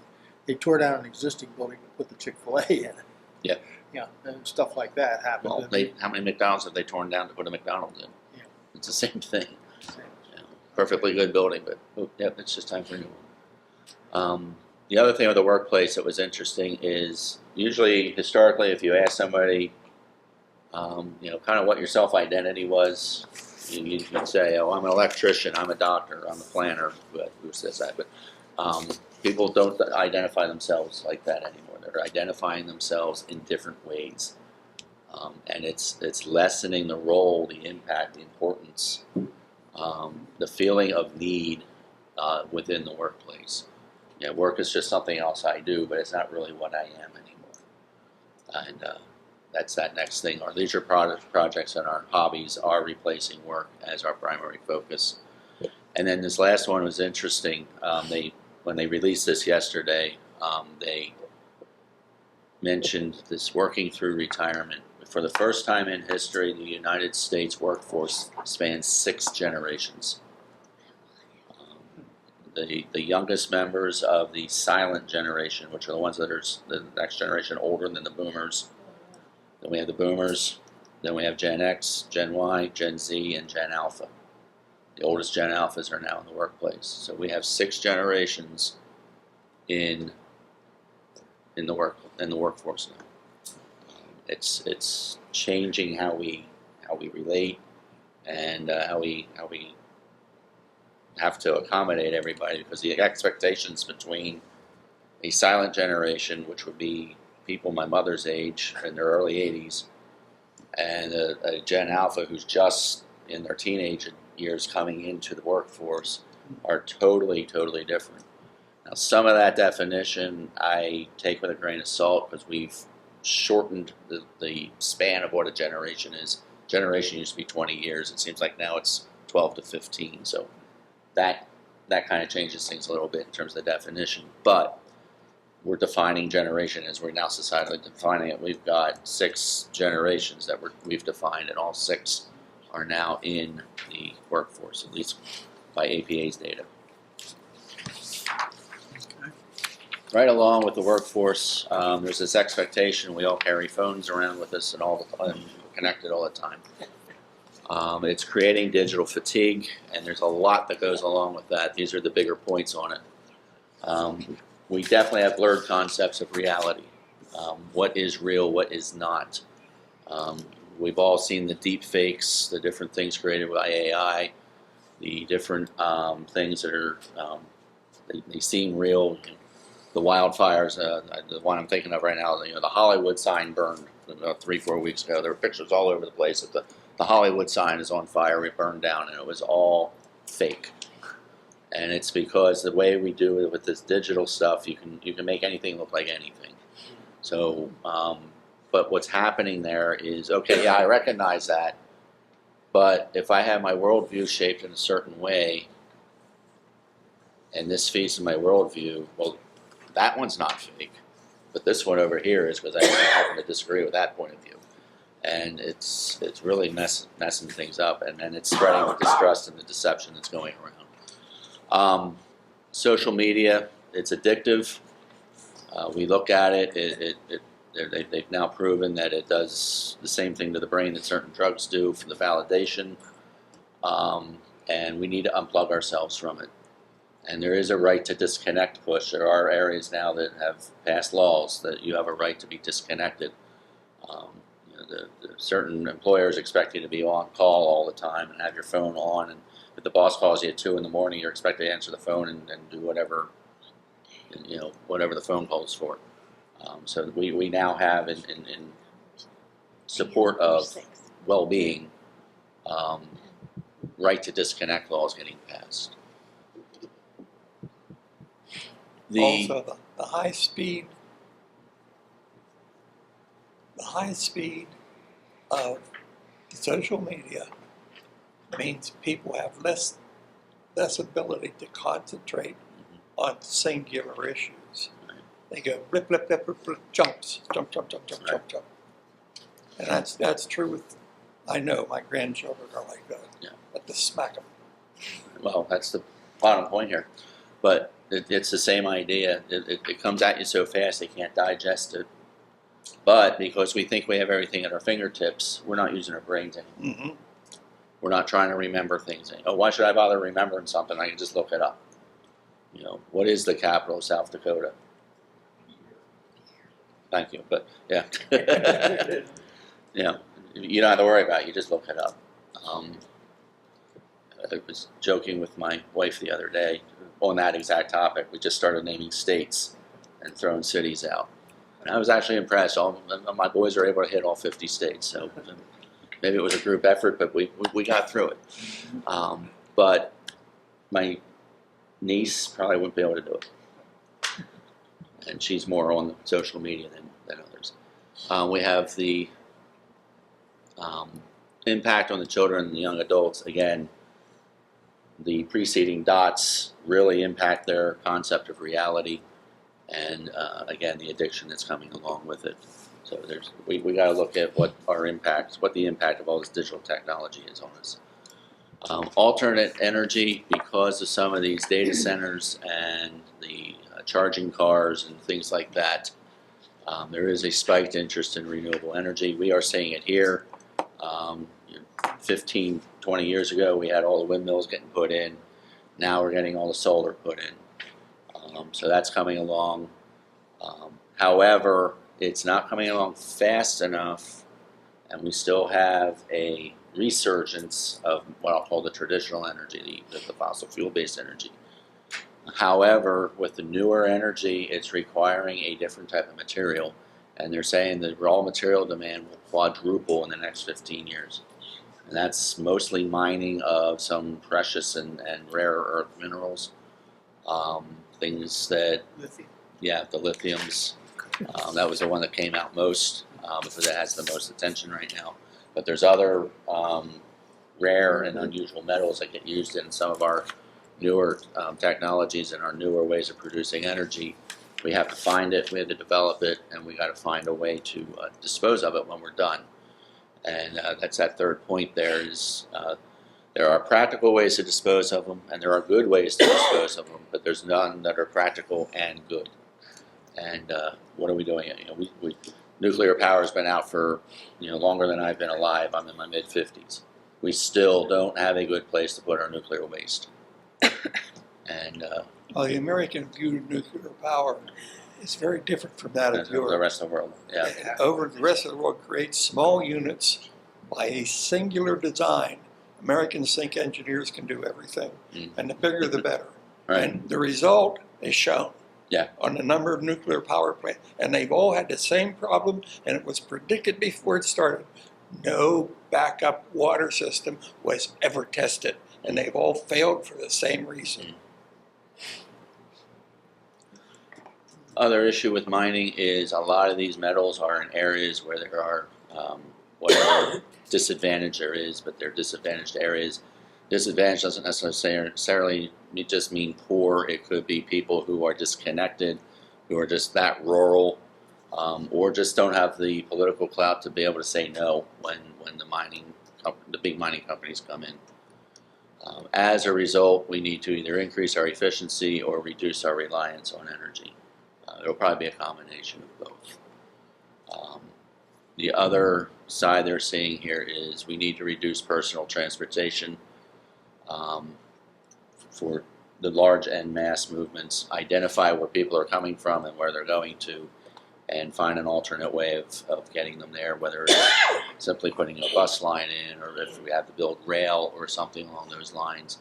they tore down an existing building to put the Chick-fil-A in it. Yeah. Yeah, and stuff like that happened. well, how many McDonald's have they torn down to put a McDonald's in? Yeah. It's the same thing. Perfectly good building, but it's just time for a new one. The other thing with the workplace that was interesting is usually, historically, if you ask somebody, kind of what your self-identity was, you'd say, "Oh, I'm an electrician, I'm a doctor, I'm a planner." Who says that? But people don't identify themselves like that anymore. They're identifying themselves in different ways. And it's lessening the role, the impact, the importance, the feeling of need within the workplace. Yeah, work is just something else I do, but it's not really what I am anymore. And that's that next thing. Our leisure projects and our hobbies are replacing work as our primary focus. And then this last one was interesting. When they released this yesterday, they mentioned this working through retirement. For the first time in history, the United States workforce spans 6 generations. The youngest members of the silent generation, which are the ones that are the next generation older than the boomers. Then we have the boomers, then we have Gen X, Gen Y, Gen Z, and Gen Alpha. The oldest Gen Alphas are now in the workplace. So we have 6 generations in the workforce now. It's changing how we relate and how we have to accommodate everybody, because the expectations between a silent generation, which would be people my mother's age in their early 80s, and a Gen Alpha who's just in their teenage years coming into the workforce, are totally different. Now, some of that definition I take with a grain of salt, because we've shortened the span of what a generation is. Generation used to be 20 years. It seems like now it's 12 to 15. So that kind of changes things a little bit in terms of the definition. But we're defining generation as we're now societally defining it. We've got 6 generations that we've defined, and all 6 are now in the workforce, at least by APA's data. Right along with the workforce, there's this expectation we all carry phones around with us and all the time, connected all the time. It's creating digital fatigue, and there's a lot that goes along with that. These are the bigger points on it. We definitely have blurred concepts of reality. What is real, what is not. We've all seen the deep fakes, the different things created by AI, the different things that are, they seem real. The wildfires, the one I'm thinking of right now, the Hollywood sign burned 3-4 weeks ago. There were pictures all over the place that the Hollywood sign is on fire, it burned down, and it was all fake. And it's because the way we do it with this digital stuff, you can make anything look like anything. So, but what's happening there is, okay, yeah, I recognize that, but if I have my worldview shaped in a certain way, and this feeds in my worldview, well, that one's not fake, but this one over here is, because I happen to disagree with that point of view. And it's really messing things up, and then it's spreading the distrust and the deception that's going around. Social media, it's addictive. We look at it, they've now proven that it does the same thing to the brain that certain drugs do for the validation, and we need to unplug ourselves from it. And there is a right to disconnect push. There are areas now that have passed laws that you have a right to be disconnected. The certain employers expect you to be on call all the time and have your phone on, and if the boss calls you at 2 in the morning, you're expected to answer the phone and do whatever, whatever the phone calls for. So we now have, in support of well-being, right to disconnect laws getting passed. Also, the high speed of social media means people have less ability to concentrate on singular issues. They go blip, blip, blip, blip, blip, jumps, jump. And that's true with, I know my grandchildren are like that. Yeah. But to smack them. Well, that's the bottom point here. But it's the same idea. It comes at you so fast they can't digest it. But because we think we have everything at our fingertips, we're not using our brains anymore. Mm-hmm. We're not trying to remember things. Oh, why should I bother remembering something? I can just look it up. What is the capital of South Dakota? Thank you, but yeah. You don't have to worry about it. You just look it up. I was joking with my wife the other day on that exact topic. We just started naming states and throwing cities out. And I was actually impressed. All my boys are able to hit all 50 states. So maybe it was a group effort, but we got through it. But my niece probably wouldn't be able to do it. And she's more on social media than others. We have the impact on the children and the young adults. Again, the preceding dots really impact their concept of reality, and again, the addiction that's coming along with it. So we got to look at what the impact of all this digital technology is on us. Alternate energy, because of some of these data centers and the charging cars and things like that, there is a spiked interest in renewable energy. We are seeing it here. 15, 20 years ago, we had all the windmills getting put in. Now we're getting all the solar put in. So that's coming along. However, it's not coming along fast enough, and we still have a resurgence of what I'll call the traditional energy, the fossil fuel-based energy. However, with the newer energy, it's requiring a different type of material, and they're saying the raw material demand will quadruple in the next 15 years. And that's mostly mining of some precious and rare earth minerals, things that, yeah, the lithiums. That was the one that came out most because it has the most attention right now. But there's other rare and unusual metals that get used in some of our newer technologies and our newer ways of producing energy. We have to find it, we have to develop it, and we got to find a way to dispose of it when we're done. And that's that third point there is there are practical ways to dispose of them, and there are good ways to dispose of them, but there's none that are practical and good. And what are we doing? Nuclear power has been out for longer than I've been alive. I'm in my mid-50s. We still don't have a good place to put our nuclear waste. And Well, the American view of nuclear power is very different from that of the Europe. rest of the world, yeah. Over the rest of the world creates small units by a singular design. Americans think engineers can do everything, and the bigger the better. Right. And the result is shown on the number of nuclear power plants. And they've all had the same problem, and it was predicted before it started. No backup water system was ever tested, and they've all failed for the same reason. Other issue with mining is a lot of these metals are in areas where there are whatever disadvantage there is, but they're disadvantaged areas. Disadvantage doesn't necessarily just mean poor. It could be people who are disconnected, who are just that rural, or just don't have the political clout to be able to say no when the big mining companies come in. As a result, we need to either increase our efficiency or reduce our reliance on energy. It'll probably be a combination of both. The other side they're seeing here is we need to reduce personal transportation for the large en masse movements, identify where people are coming from and where they're going to, and find an alternate way of getting them there, whether it's simply putting a bus line in or if we have to build rail or something along those lines.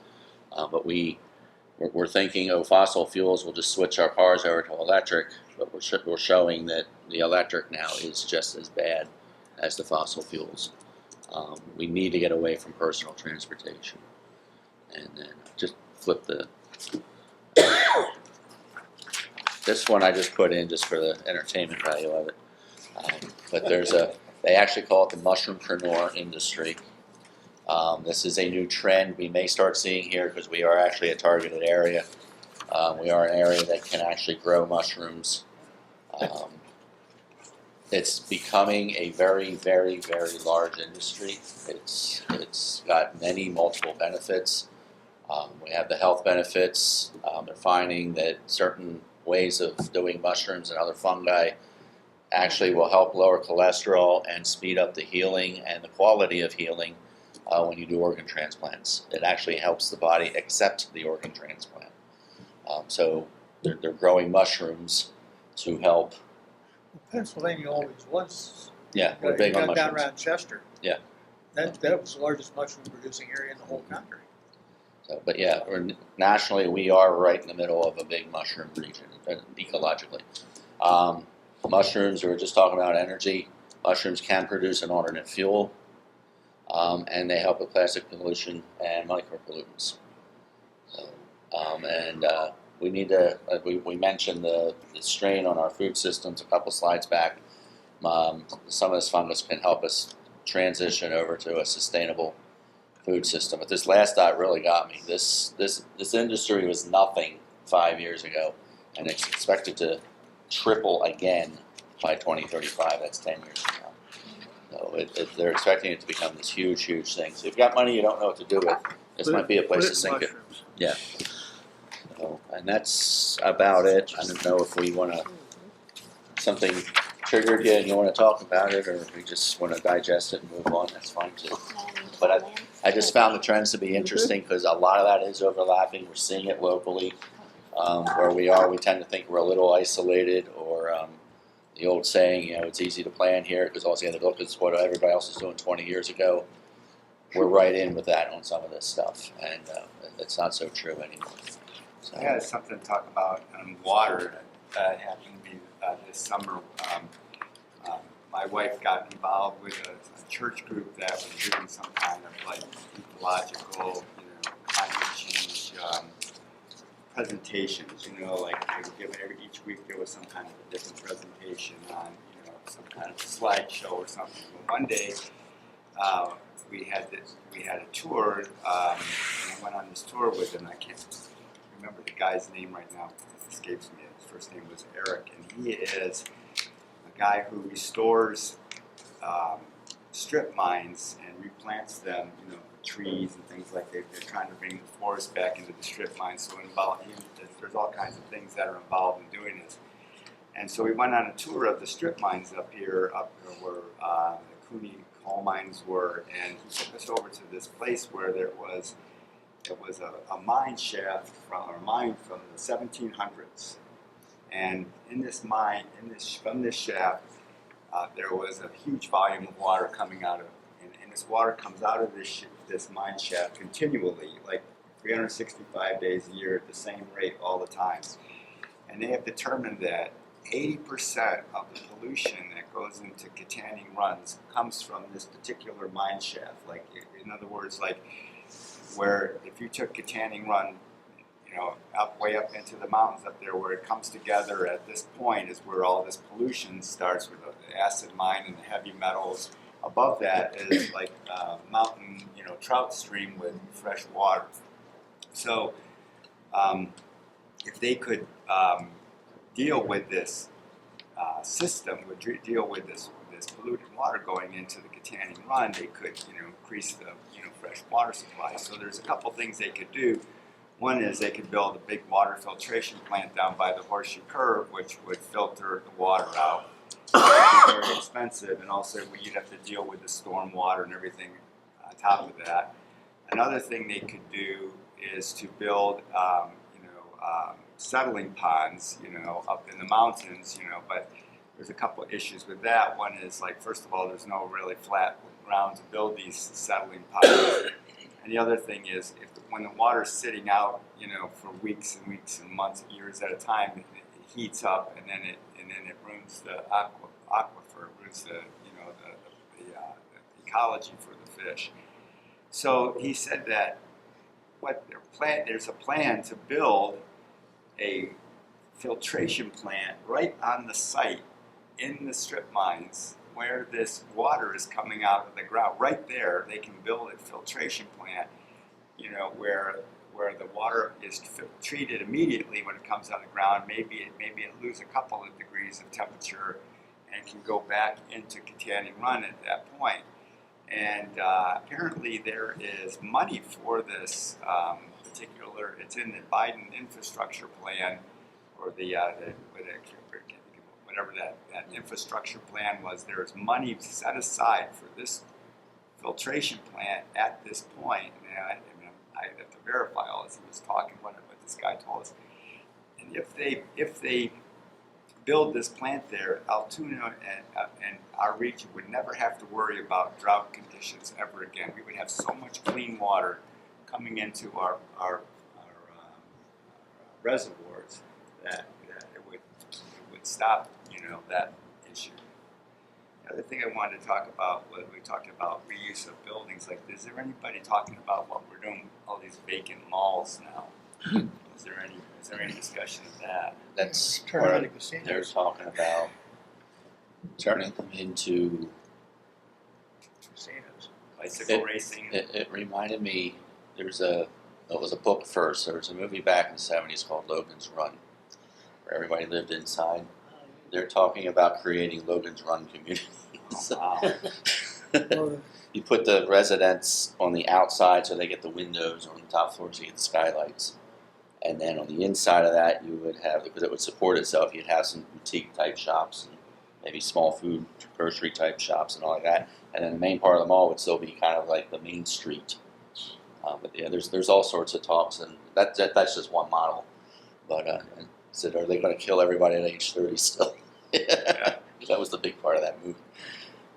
But we're thinking, fossil fuels, we'll just switch our cars over to electric, but we're showing that the electric now is just as bad as the fossil fuels. We need to get away from personal transportation. And then just flip this one I just put in just for the entertainment value of it. But they actually call it the mushroom-preneur industry. This is a new trend we may start seeing here because we are actually a targeted area. We are an area that can actually grow mushrooms. It's becoming a very, very, very large industry. It's got many multiple benefits. We have the health benefits. They're finding that certain ways of doing mushrooms and other fungi actually will help lower cholesterol and speed up the healing and the quality of healing when you do organ transplants. It actually helps the body accept the organ transplant. So they're growing mushrooms to help. Pennsylvania always was. Yeah, we're big on down mushrooms. around Chester. Yeah. That was the largest mushroom producing area in the whole country. So, but yeah, nationally, we are right in the middle of a big mushroom region, ecologically. Mushrooms, we were just talking about energy. Mushrooms can produce an alternate fuel, and they help with plastic pollution and micropollutants. So, we need to, we mentioned the strain on our food systems a couple slides back. Some of this fungus can help us transition over to a sustainable food system. But this last dot really got me. This industry was nothing 5 years ago, and it's expected to triple again by 2035. That's 10 years from now. So they're expecting it to become this huge, huge thing. So if you've got money you don't know what to do with, this might be a place to sink it. Yeah. So, and that's about it. I don't know if we want to, something triggered you and you want to talk about it, or if we just want to digest it and move on, that's fine too. But I just found the trends to be interesting because a lot of that is overlapping. We're seeing it locally. Where we are, we tend to think we're a little isolated, or the old saying, it's easy to plan here because all you have to look at what everybody else was doing 20 years ago. We're right in with that on some of this stuff, and it's not so true anymore. So, I had something to talk about water that happened to me this summer. My wife got involved with a church group that was doing some kind of like ecological, climate change presentations. Like they would give each week there was some kind of a different presentation on, some kind of slideshow or something. But one day we had a tour, and I went on this tour with him. I can't remember the guy's name right now. It escapes me. His first name was Eric, and he is a guy who restores strip mines and replants them, trees and things like that. They're trying to bring the forest back into the strip mines. So there's all kinds of things that are involved in doing this. And so we went on a tour of the strip mines up here where the Cooney coal mines were, and he took us over to this place where there was a mine shaft from the 1700s, and in this mine, from this shaft, there was a huge volume of water coming out of, and this water comes out of this mine shaft continually, like 365 days a year at the same rate all the time. And they have determined that 80% of the pollution that goes into Katanning Runs comes from this particular mine shaft. Like, in other words, like where if you took Katanning Run, way up into the mountains up there where it comes together at this point is where all this pollution starts with the acid mine and the heavy metals. Above that is like mountain, trout stream with fresh water. So if they could deal with this system, would deal with this polluted water going into the Katanning Run, they could increase the fresh water supply. So there's a couple things they could do. One is they could build a big water filtration plant down by the Horseshoe Curve, which would filter the water out. It would be very expensive, and also you'd have to deal with the storm water and everything on top of that. Another thing they could do is to build, settling ponds, up in the mountains, but there's a couple of issues with that. One is, like, first of all, there's no really flat ground to build these settling ponds. And the other thing is, when the water's sitting out, for weeks and weeks and months, years at a time, it heats up, and then it ruins the aquifer, ruins the ecology for the fish. So he said that there's a plan to build a filtration plant right on the site in the strip mines where this water is coming out of the ground. Right there, they can build a filtration plant, where the water is treated immediately when it comes out of the ground. Maybe it lose a couple of degrees of temperature and can go back into Katanning Run at that point. And apparently there is money for this particular. It's in the Biden infrastructure plan, or whatever that infrastructure plan was. There is money set aside for this filtration plant at this point. And I have to verify all this. He was talking what this guy told us. And if they build this plant there, Altoona and our region would never have to worry about drought conditions ever again. We would have so much clean water coming into our reservoirs, that it would stop, that issue. The other thing I wanted to talk about was we talked about reuse of buildings. Like, is there anybody talking about what we're doing with all these vacant malls now? Is there any discussion of that? That's Turn part on of, the casinos. they're talking about turning them into, Casinos. Bicycle racing. it reminded me, it was a book first. There was a movie back in the 70s called Logan's Run, where everybody lived inside. They're talking about creating Logan's Run communities. Wow. You put the residents on the outside so they get the windows, or on the top floor so you get the skylights. And then on the inside of that, you would have, because it would support itself, you'd have some boutique type shops and maybe small food, grocery type shops and all like that. And then the main part of the mall would still be kind of like the main street. But yeah, there's all sorts of talks, and that's just one model. But I said, are they going to kill everybody at age 30 still? Yeah. That was the big part of that movie.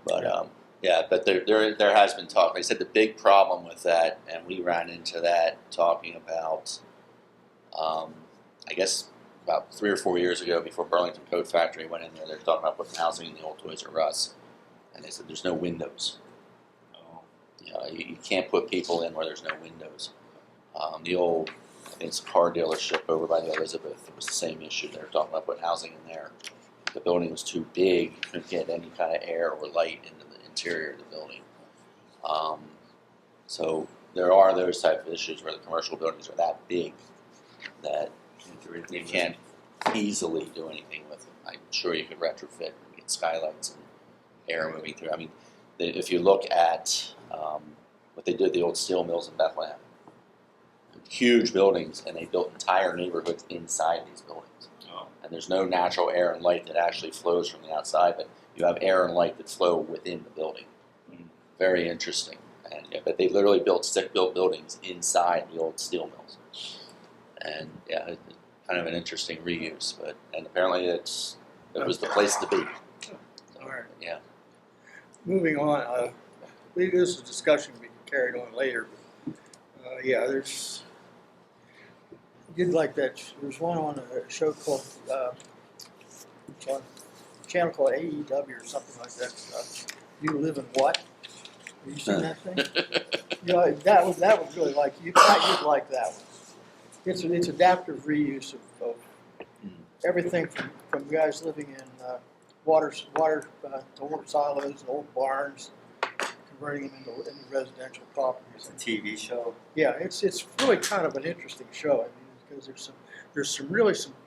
But yeah, but there has been talk. They said the big problem with that, and we ran into that talking about, I guess about 3 or 4 years ago, before Burlington Coat Factory went in there, they were talking about putting housing in the old Toys R Us, and they said there's no windows. You can't put people in where there's no windows. The old, I think it's a car dealership over by the Elizabeth, it was the same issue. They were talking about putting housing in there. The building was too big, you couldn't get any kind of air or light into the interior of the building. So there are those type of issues where the commercial buildings are that big that you can't easily do anything with them. I'm sure you could retrofit and get skylights and air moving through. I mean, if you look at what they did at the old steel mills in Bethlehem, huge buildings, and they built entire neighborhoods inside these buildings. Oh. And there's no natural air and light that actually flows from the outside, but you have air and light that flow within the building. Mm. Very interesting. And yeah, but they literally built stick-built buildings inside the old steel mills. And yeah, it's kind of an interesting reuse, and apparently it was the place to be. All right. Yeah. Moving on, this is a discussion we can carry on later. But, yeah, you'd like that. There's one on a show called, it's on a channel called AEW or something like that. You Live in What? Have you seen that thing? Yeah, that was really like you'd like that one. It's adaptive reuse of everything from guys living in water silos and old barns, converting them into residential properties. It's a TV show. Yeah, it's really kind of an interesting show. I mean, because there's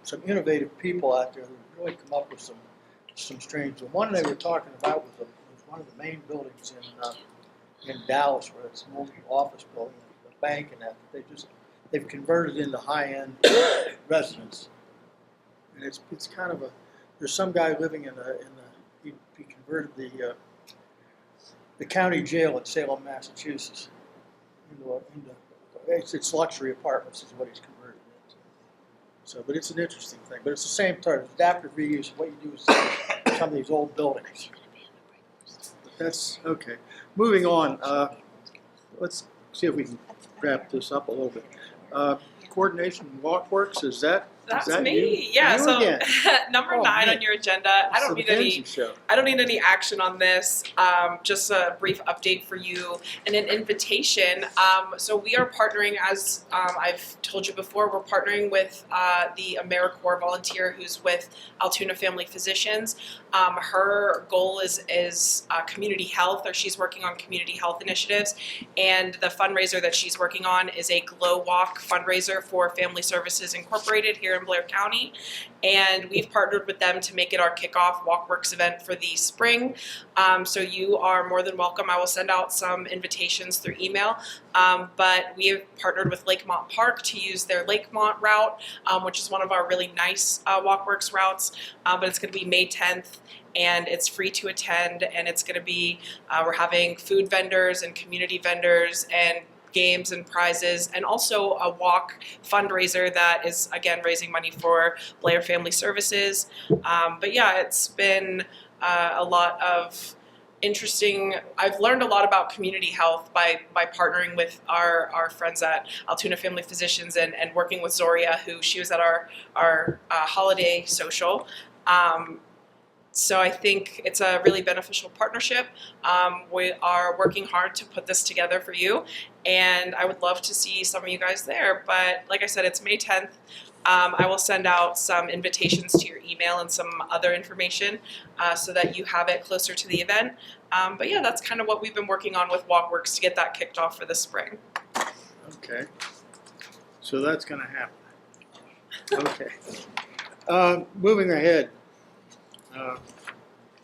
some innovative people out there who really come up with some strange. The one they were talking about was one of the main buildings in Dallas, where it's an old office building, a bank, and that they've converted into high-end residence. And it's kind of there's some guy living he converted the county jail in Salem, Massachusetts into it's luxury apartments is what he's converted it into. So, but it's an interesting thing. But it's the same type of adaptive reuse of what you do with some of these old buildings. But that's okay. Moving on. Let's see if we can wrap this up a little bit. Coordination and Walkworks, is that me. you? Yeah. You So again. number 9 man. on your agenda. I It's don't the need any. Mackenzie show. I don't need any action on this. Just a brief update for you and an invitation. So we are partnering, as I've told you before, we're partnering with the AmeriCorps volunteer who's with Altoona Family Physicians. Her goal is community health, or she's working on community health initiatives. And the fundraiser that she's working on is a Glow Walk fundraiser for Family Services Incorporated here in Blair County. And we've partnered with them to make it our kickoff Walkworks event for the spring. So you are more than welcome. I will send out some invitations through email. But we have partnered with Lakemont Park to use their Lakemont route, which is one of our really nice Walkworks routes. But it's going to be May 10th. And it's free to attend, and it's going to be, we're having food vendors and community vendors and games and prizes, and also a walk fundraiser that is, again, raising money for Blair Family Services. But yeah, it's been a lot of interesting. I've learned a lot about community health by partnering with our friends at Altoona Family Physicians and working with Zoria, who she was at our holiday social. So I think it's a really beneficial partnership. We are working hard to put this together for you, and I would love to see some of you guys there. But like I said, it's May 10th. I will send out some invitations to your email and some other information so that you have it closer to the event. But yeah, that's kind of what we've been working on with WalkWorks to get that kicked off for the spring. Okay. So that's gonna happen. Okay. Moving ahead.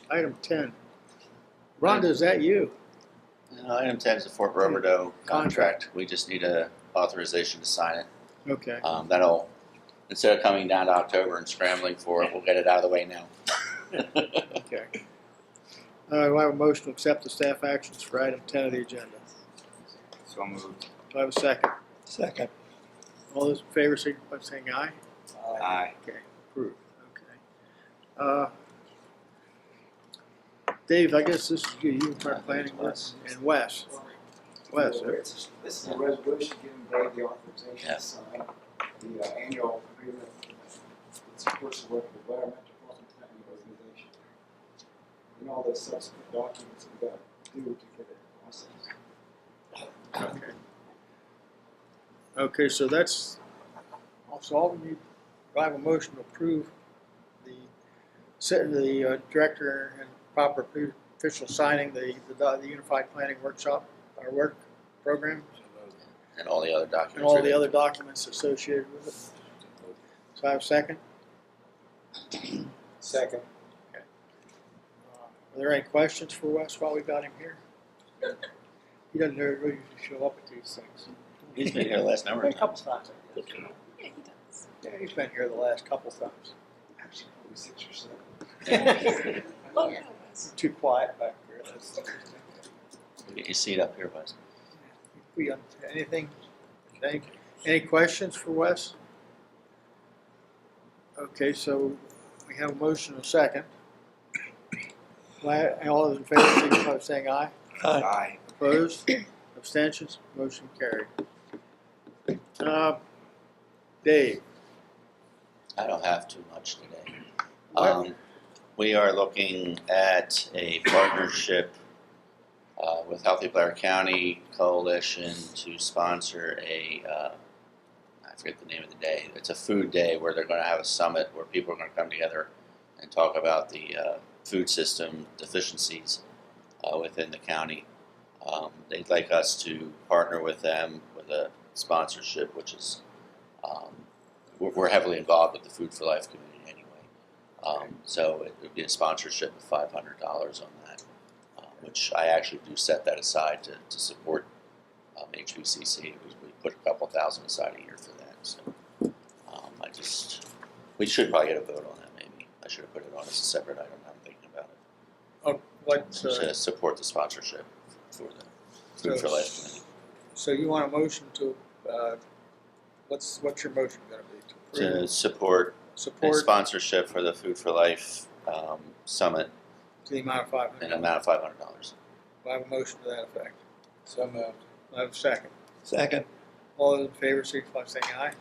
Item 10. Rhonda, is that you? Item 10 is the Fort Roberdeau contract. We just need a authorization to sign it. Okay. That'll, instead of coming down to October and scrambling for it, we'll get it out of the way now. Okay. Do I have a motion to accept the staff actions for item 10 of the agenda? So moved. Do I have a second? Second. All those in favor, signify by saying aye. Aye. Okay, approved. Okay. Dave, I guess this is you. You are planning this, and Wes. Wes, This is a resolution giving Dave the authorization Yeah. to sign the annual agreement that supports the work of the Blair Metropolitan Planning Organization. And all the subsequent documents we got to do to get it processed. okay. Okay, so that's also all we need. Do I have a motion to approve the director and proper official signing the Unified Planning Workshop, our work program, And all the other documents. and all the related other to it. documents associated with it? So I have a second. Second. Are there any questions for Wes while we got him here? He doesn't really show up at these things. He's been here the last number A of couple times. times. I guess. Yeah, he's been here the last couple times. Actually, probably 6 or 7. Too quiet back there. Get your seat up here, Wes. Anything? Any questions for Wes? Okay, so we have a motion and a second. All those in favor, signify by saying aye. Aye. Aye. Opposed? Abstentions? Motion carried. Dave? I don't have too much today. What? We are looking at a partnership with Healthy Blair County Coalition to sponsor I forget the name of the day. It's a food day where they're going to have a summit where people are going to come together and talk about the food system deficiencies within the county. They'd like us to partner with them with a sponsorship, which is we're heavily involved with the Food for Life community anyway. So it would be a sponsorship of $500 on that, which I actually do set that aside to support HBCC. We put a couple thousand aside a year for that. So we should probably get a vote on that maybe. I should have put it on as a separate item. Now I'm thinking about it. To support the sponsorship for the Food for Life community. So you want a motion to, what's your motion going to be? To approve? To support a Support sponsorship for the Food for Life Summit to the amount of $500. in an amount of $500. Do I have a motion to that effect? So moved. Do I have a second? Second. All those in favor, signify by saying aye.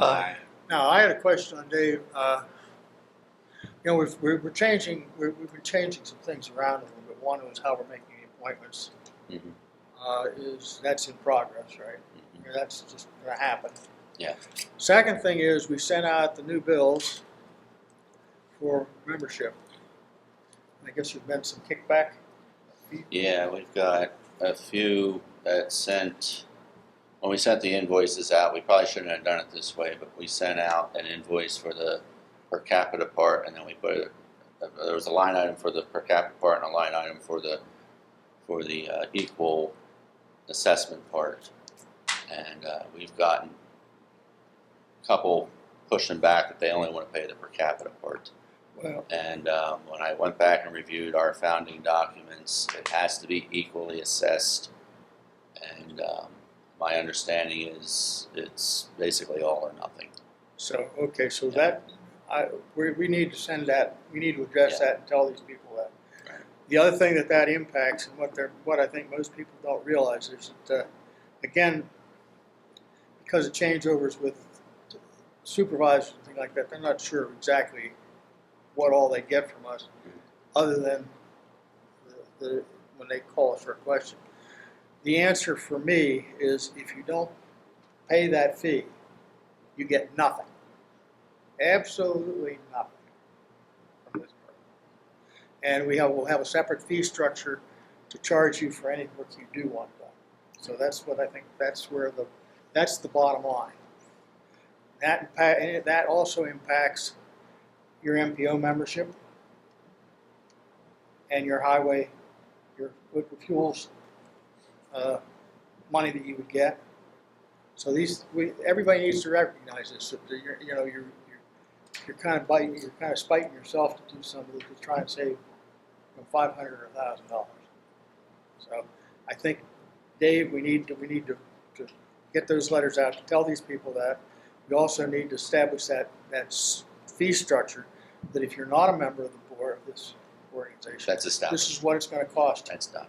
Aye. Now, I had a question on Dave. We're changing, we've been changing some things around a little bit. One was how we're making the appointments. Mhm. That's in progress, right? Mhm. That's just going to happen. Yeah. Second thing is we sent out the new bills for membership. I guess there's been some kickback. Yeah, we've got a few that sent, when we sent the invoices out, we probably shouldn't have done it this way, but we sent out an invoice for the per capita part, and then we put there was a line item for the per capita part and a line item for the equal assessment part. And we've gotten a couple pushing back that they only want to pay the per capita part. Well, And when I went back and reviewed our founding documents, it has to be equally assessed. And my understanding is it's basically all or nothing. so, okay, so that, we need to send that, we need to address Yeah. that and tell these people that. Right. The other thing that impacts, and what I think most people don't realize, is that, again, because of changeovers with supervisors and things like that, they're not sure exactly what all they get from us, other than when they call us for a question. The answer for me is, if you don't pay that fee, you get nothing. Absolutely nothing from this part. And we'll have a separate fee structure to charge you for any work you do want done. So that's what I think, that's the bottom line. That also impacts your MPO membership and your highway, your liquid fuels money that you would get. So everybody needs to recognize this. That you're kind of spiting yourself to do something to try and save $500 or $1,000. So I think, Dave, we need to get those letters out to tell these people that. We also need to establish that fee structure, that if you're not a member of the board of this organization, That's established. this is what it's going to cost you. That's done.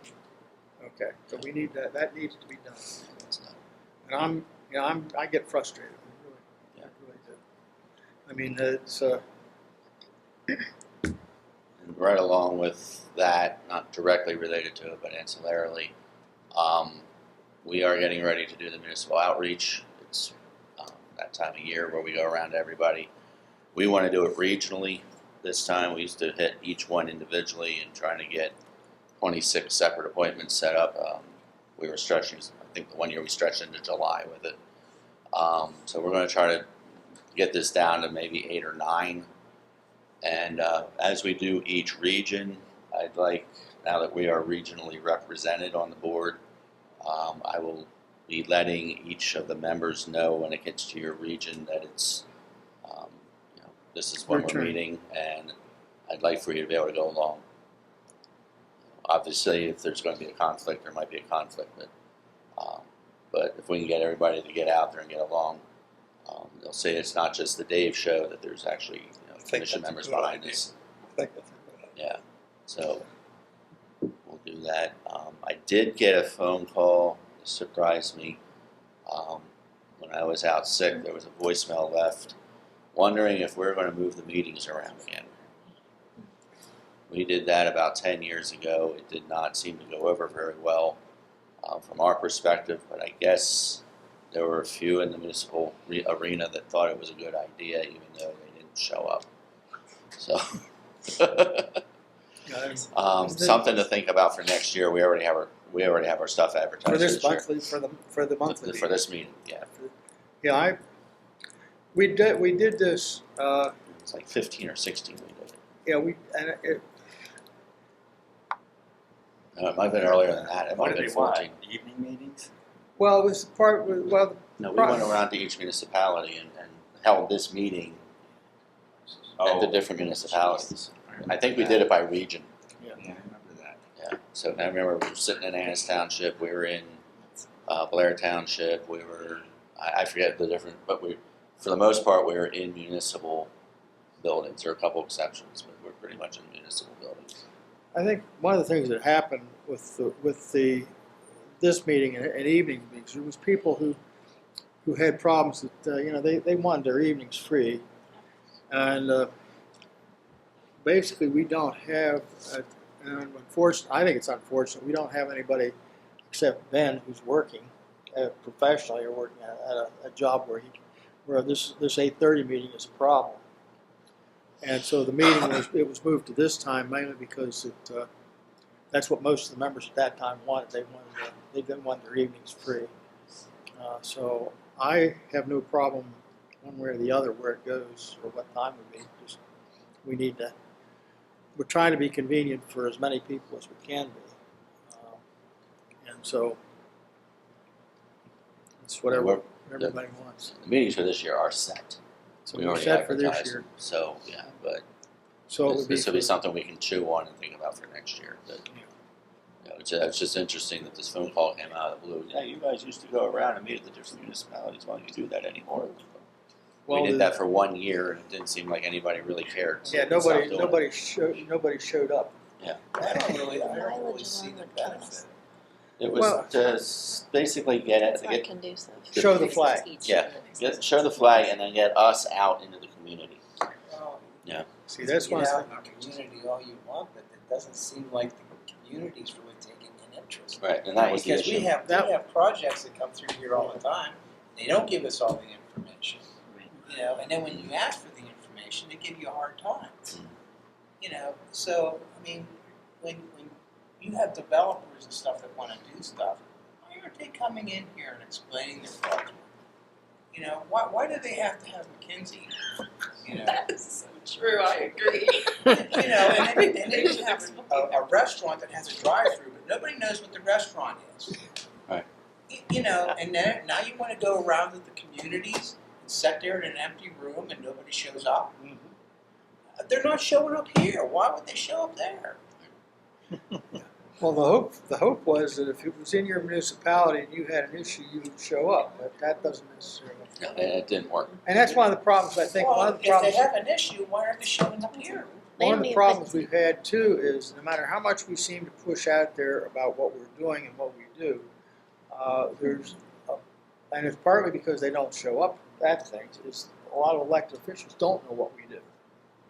Okay, so we need that needs to be done. That's done. And I get frustrated. I really do. I mean, it's And right along with that, not directly related to it, but ancillarily, we are getting ready to do the municipal outreach. It's that time of year where we go around to everybody. We want to do it regionally this time. We used to hit each one individually and trying to get 26 separate appointments set up. We were stretching, I think the one year we stretched into July with it. So we're going to try to get this down to maybe 8 or 9. And as we do each region, I'd like, now that we are regionally represented on the board, I will be letting each of the members know when it gets to your region that it's, this is when Your we're turn. meeting, and I'd like for you to be able to go along. Obviously, if there's going to be a conflict, there might be a conflict, but if we can get everybody to get out there and get along, they'll say it's not just the Dave show, that there's actually commission members behind this. I think that's a good idea. Yeah, so we'll do that. I did get a phone call, it surprised me. When I was out sick, there was a voicemail left wondering if we're going to move the meetings around again. We did that about 10 years ago. It did not seem to go over very well from our perspective, but I guess there were a few in the municipal arena that thought it was a good idea, even though they didn't show up. So, something to think about for next year. We already have our stuff advertised for this year. monthly, for the monthly. For this meeting, yeah. Yeah, we did this. It's like 15 or 16 we did it. Yeah, No, it might have been earlier than that. It might have been 14. Evening meetings? well, it was part. Well, No, we went around to each municipality and held this meeting at the different municipalities. I think we did it by region. Yeah, I remember that. Yeah. So I remember we were sitting in Annis Township. We were in Blair Township. We were, I forget the different, but for the most part, we were in municipal buildings. There are a couple exceptions, but we're pretty much in municipal buildings. I think one of the things that happened with this meeting and evening meetings, there was people who had problems that they wanted their evenings free, and basically we don't have. And I think it's unfortunate we don't have anybody except Ben who's working professionally or working at a job where this 8:30 meeting is a problem. And so the meeting was moved to this time mainly because that's what most of the members at that time wanted. They didn't want their evenings free. So I have no problem one way or the other where it goes or what time would be. Just we're trying to be convenient for as many people as we can be, and so it's whatever everybody wants. The meetings for this year are set. So We we're already set for this advertised year. them. So yeah, but So this will be something we can chew on and think about for next year. But, it's just interesting that this phone call came out of the blue. Yeah, you guys used to go around and meet at the different municipalities. Why don't you do that anymore? We did that for 1 year, and it didn't seem like anybody really cared. So Yeah, we stopped doing it. nobody showed up I don't really Mileage see alone the would kill benefit. us. It was Well- to basically get it, It's to not get, conducive. Show the flag. show the flag and then get us out into the community. Well, Yeah. See, that's you one get of out the in the community all you want, but it doesn't seem like the community's really taking an interest. Right, and that was the Because we issue. have projects that come through here all the time. They don't give us all the information. You know, and then when you ask for the information, they give you a hard time. You know, so I mean, when you have developers and stuff that want to do stuff, why aren't they coming in here and explaining their project? You know, why do they have to have McKinsey? You know, That's so true, I agree. you know, and then you have a restaurant that has a drive-through, but nobody knows what the restaurant is. Right. You know, and then now you want to go around to the communities and sit there in an empty room and nobody shows up. They're not showing up here. Why would they show up there? Well, the hope was that if it was in your municipality and you had an issue, you would show up, but that doesn't necessarily. No, and it didn't work. And that's one of the problems, I think, one Well, of the if they problems. have an issue, why aren't they showing up here? They One of don't the even problems think- we've had too is no matter how much we seem to push out there about what we're doing and what we do, and it's partly because they don't show up at things, is a lot of elected officials don't know what we do.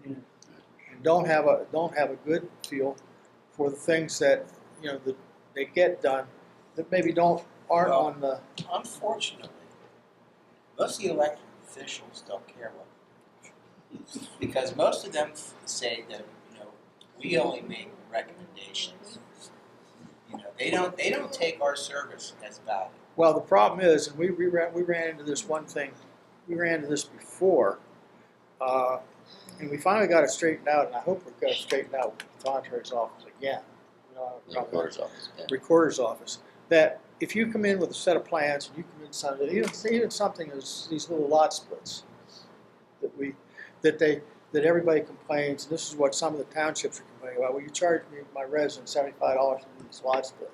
And don't have a good feel for the things that, that they get done that maybe aren't Well, on the. Unfortunately, most of the elected officials don't care what we do. Because most of them say that, we only make recommendations. They don't take our service as valuable. Well, the problem is, and we ran into this one thing, we ran into this before, and we finally got it straightened out, and I hope we've got it straightened out with the contractor's office again. The recorder's office. Yeah. Recorder's office. That if you come in with a set of plans, and you come in something, even something as these little lot splits, that everybody complains, and this is what some of the townships are complaining about. Well, you charge me, my resident, $75 for this lot split.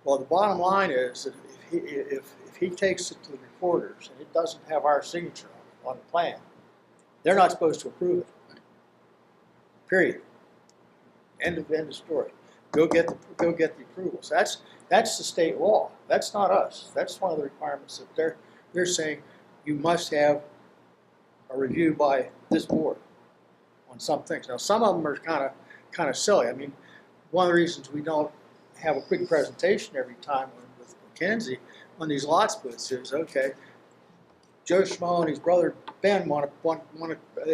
Well, the bottom line is that if he takes it to the recorders and it doesn't have our signature on the plan, they're not supposed to approve it. Period. End of story. Go get the approvals. That's the state law. That's not us. That's one of the requirements that they're saying you must have a review by this board on some things. Now, some of them are kind of silly. I mean, one of the reasons we don't have a quick presentation every time with McKenzie on these lot splits is, okay, Joe Schmo and his brother Ben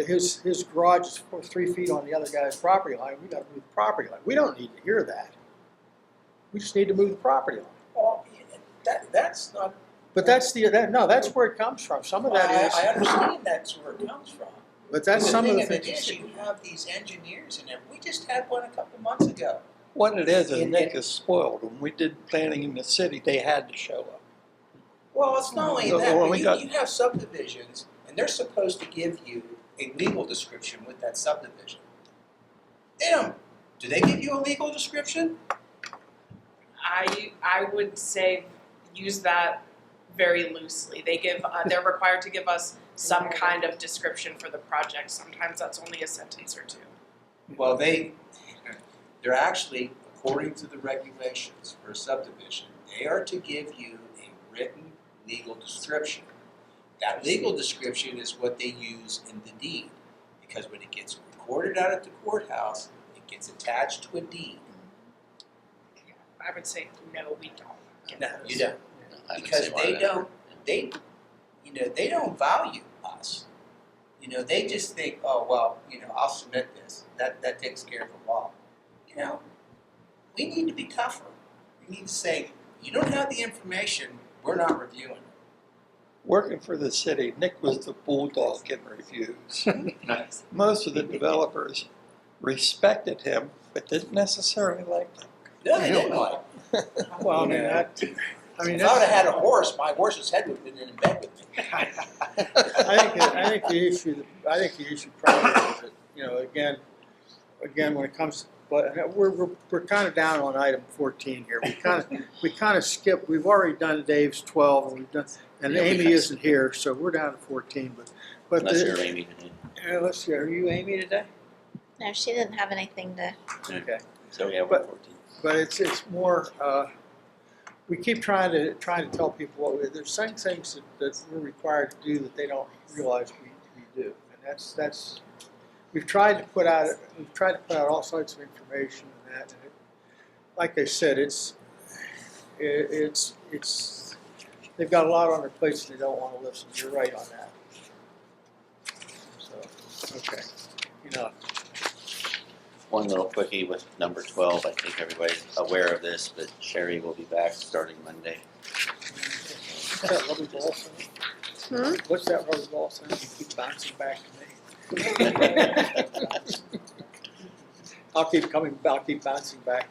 his garage is 3 feet on the other guy's property line. We got to move the property line. We don't need to hear that. We just need to move the property line. Well, that's not. But that's where it comes from. Some of that is. I understand that's where it comes from. But that's the some of thing the of it things. is, you have these engineers in there. We just had one a couple months ago. What it is And Nick is spoiled. When we did planning in the city, they had to show up. Well, it's not only Well, that, well, but we got- you have subdivisions, and they're supposed to give you a legal description with that subdivision. They don't. Do they give you a legal description? I would say use that very loosely. They're required to give us some kind of description for the project. Sometimes that's only a sentence or two. Well, they're actually, according to the regulations for a subdivision, they are to give you a written legal description. That legal description is what they use in the deed, because when it gets recorded out at the courthouse, it gets attached to a deed. I would say no, we don't. No, you don't. I would Because say why they not. don't, they don't value us. They just think, oh, well, I'll submit this. That takes care of the law. We need to be tougher. We need to say, you don't have the information, we're not reviewing it. Working for the city, Nick was the bulldog in reviews. Most of the developers respected him, but didn't necessarily like him. No, they didn't like it. Well, I mean, If I would have had a horse, my horse's head would have been in bed with me. I think the issue probably is that, again, when it comes, but we're kind of down on item 14 here. We kind of skipped. We've already done Dave's 12, and we've done, and Yeah, we Amy kinda isn't here, so we're down to 14. But Unless you're Amy today. let's see. Are you Amy today? No, she didn't have anything to. Okay. So we have But- 114. But it's more, we keep trying to tell people what there's some things that we're required to do that they don't realize we do. And that's, we've tried to put out all sorts of information and that. And like I said, it's, they've got a lot on their plates and they don't want to listen. You're right on that. So, okay. One little quickie with number 12. I think everybody's aware of this, but Sherry will be back starting Monday. What's that rubber ball sound? What's that rubber ball sound? You keep bouncing back to me. I'll keep bouncing back.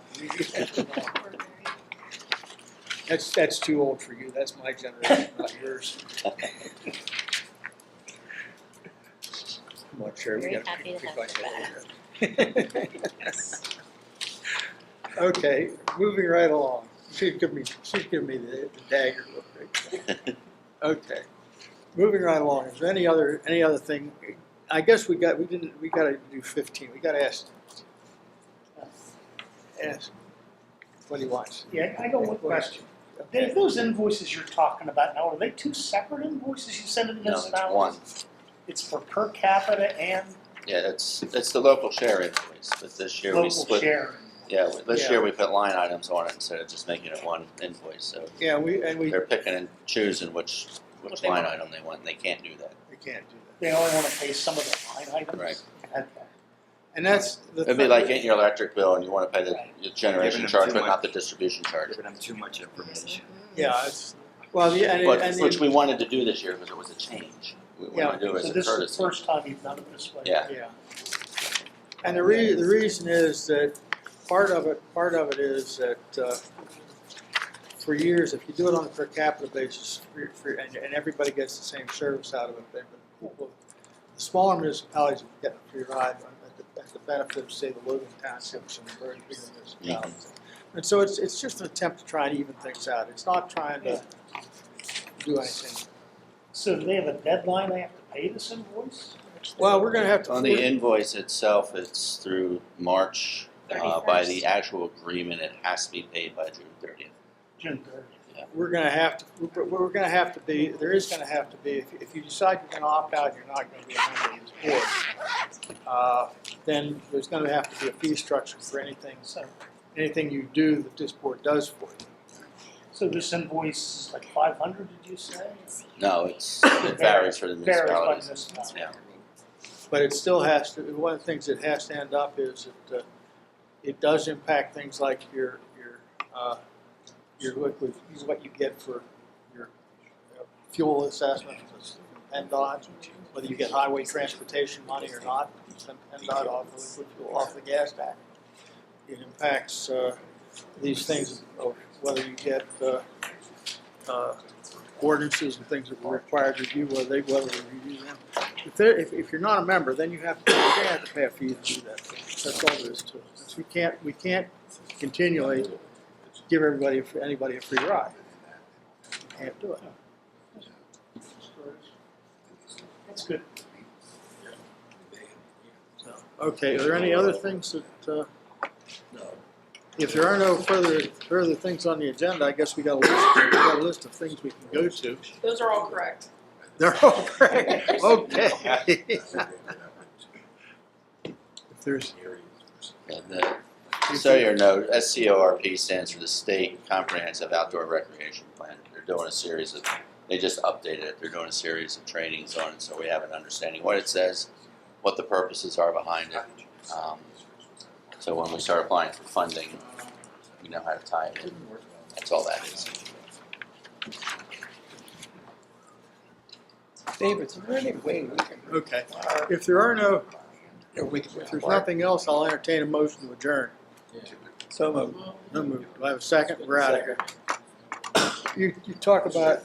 That's too old for you. That's my generation, not yours. Come on, Sherry. Very We gotta happy to pick have like you that. Okay, moving right along. She'd give me the dagger real quick. Okay, moving right along. Is there any other thing? I guess we got to do 15. We got to ask. What he wants. Yeah, I got one question. Those invoices you're talking about now, are they two separate invoices you send to the No, it's municipalities? one. It's for per capita and Yeah, that's the local share invoice, but this year we local split. share. Yeah, this Yeah. year we put line items on it instead of just making it one invoice. So Yeah, we they're picking and choosing which What they line want. item they want, and they can't do that. we can't do that. They only want to pay some of the line items? Right. Okay. And that's the It'd be like getting your electric bill and you want to pay the Giving generation them charge, too but much. not the distribution charge. Giving them too much information. Yeah, it's well, yeah, Which we wanted to do this year because it was a change. We Yeah. want to do it as So a this is the courtesy. first time you've done it this way? Yeah. Yeah. And the reason is that part of it is that for years, if you do it on a per capita basis, and everybody gets the same service out of it, then the smaller municipalities get a free ride at the benefit of, say, the Logan Townships and the very big municipalities. And so it's just an attempt to try and even things out. It's not trying to do anything. So do they have a deadline they have to pay this invoice? Well, we're going to have to. On the invoice itself, it's through March. By the actual agreement, it has to be paid by June 30th. June 30th. We're going to have to. We're going to have to be. There is going to have to be. If you decide you're going to opt out, you're not going to be a member of this board. Then there's going to have to be a fee structure for anything you do that this board does for you. So this invoice is like 500, did you say? No, it varies for the Varies by municipalities. municipality. Yeah. But it still has to. One of the things that has to end up is that it does impact things like your liquid, what you get for your fuel assessment from PennDOT, whether you get highway transportation money or not, from PennDOT off the liquid fuel, off the gas tax. It impacts these things, of whether you get ordinances and things that were required review, whether we review them. If you're not a member, then you're going to have to pay a fee to do that. That's all there is to it. We can't continually give anybody a free ride. We can't do it. That's good. So, okay, are there any other things that? If there are no further things on the agenda, I guess we got a list of things we can go to. Those are all correct. They're all correct. Okay. If there's. So your note, SCORP stands for the State Comprehensive Outdoor Recreation Plan. They're doing a series of, they just updated it. They're doing a series of trainings on it, so we have an understanding what it says, what the purposes are behind it. So when we start applying for funding, we know how to tie it in. That's all that is. David, is there any way we can? Okay. If there are no, If if there's nothing else, I'll entertain a motion to adjourn. So moved. No move. Do I have a second? We're out of here. You talk about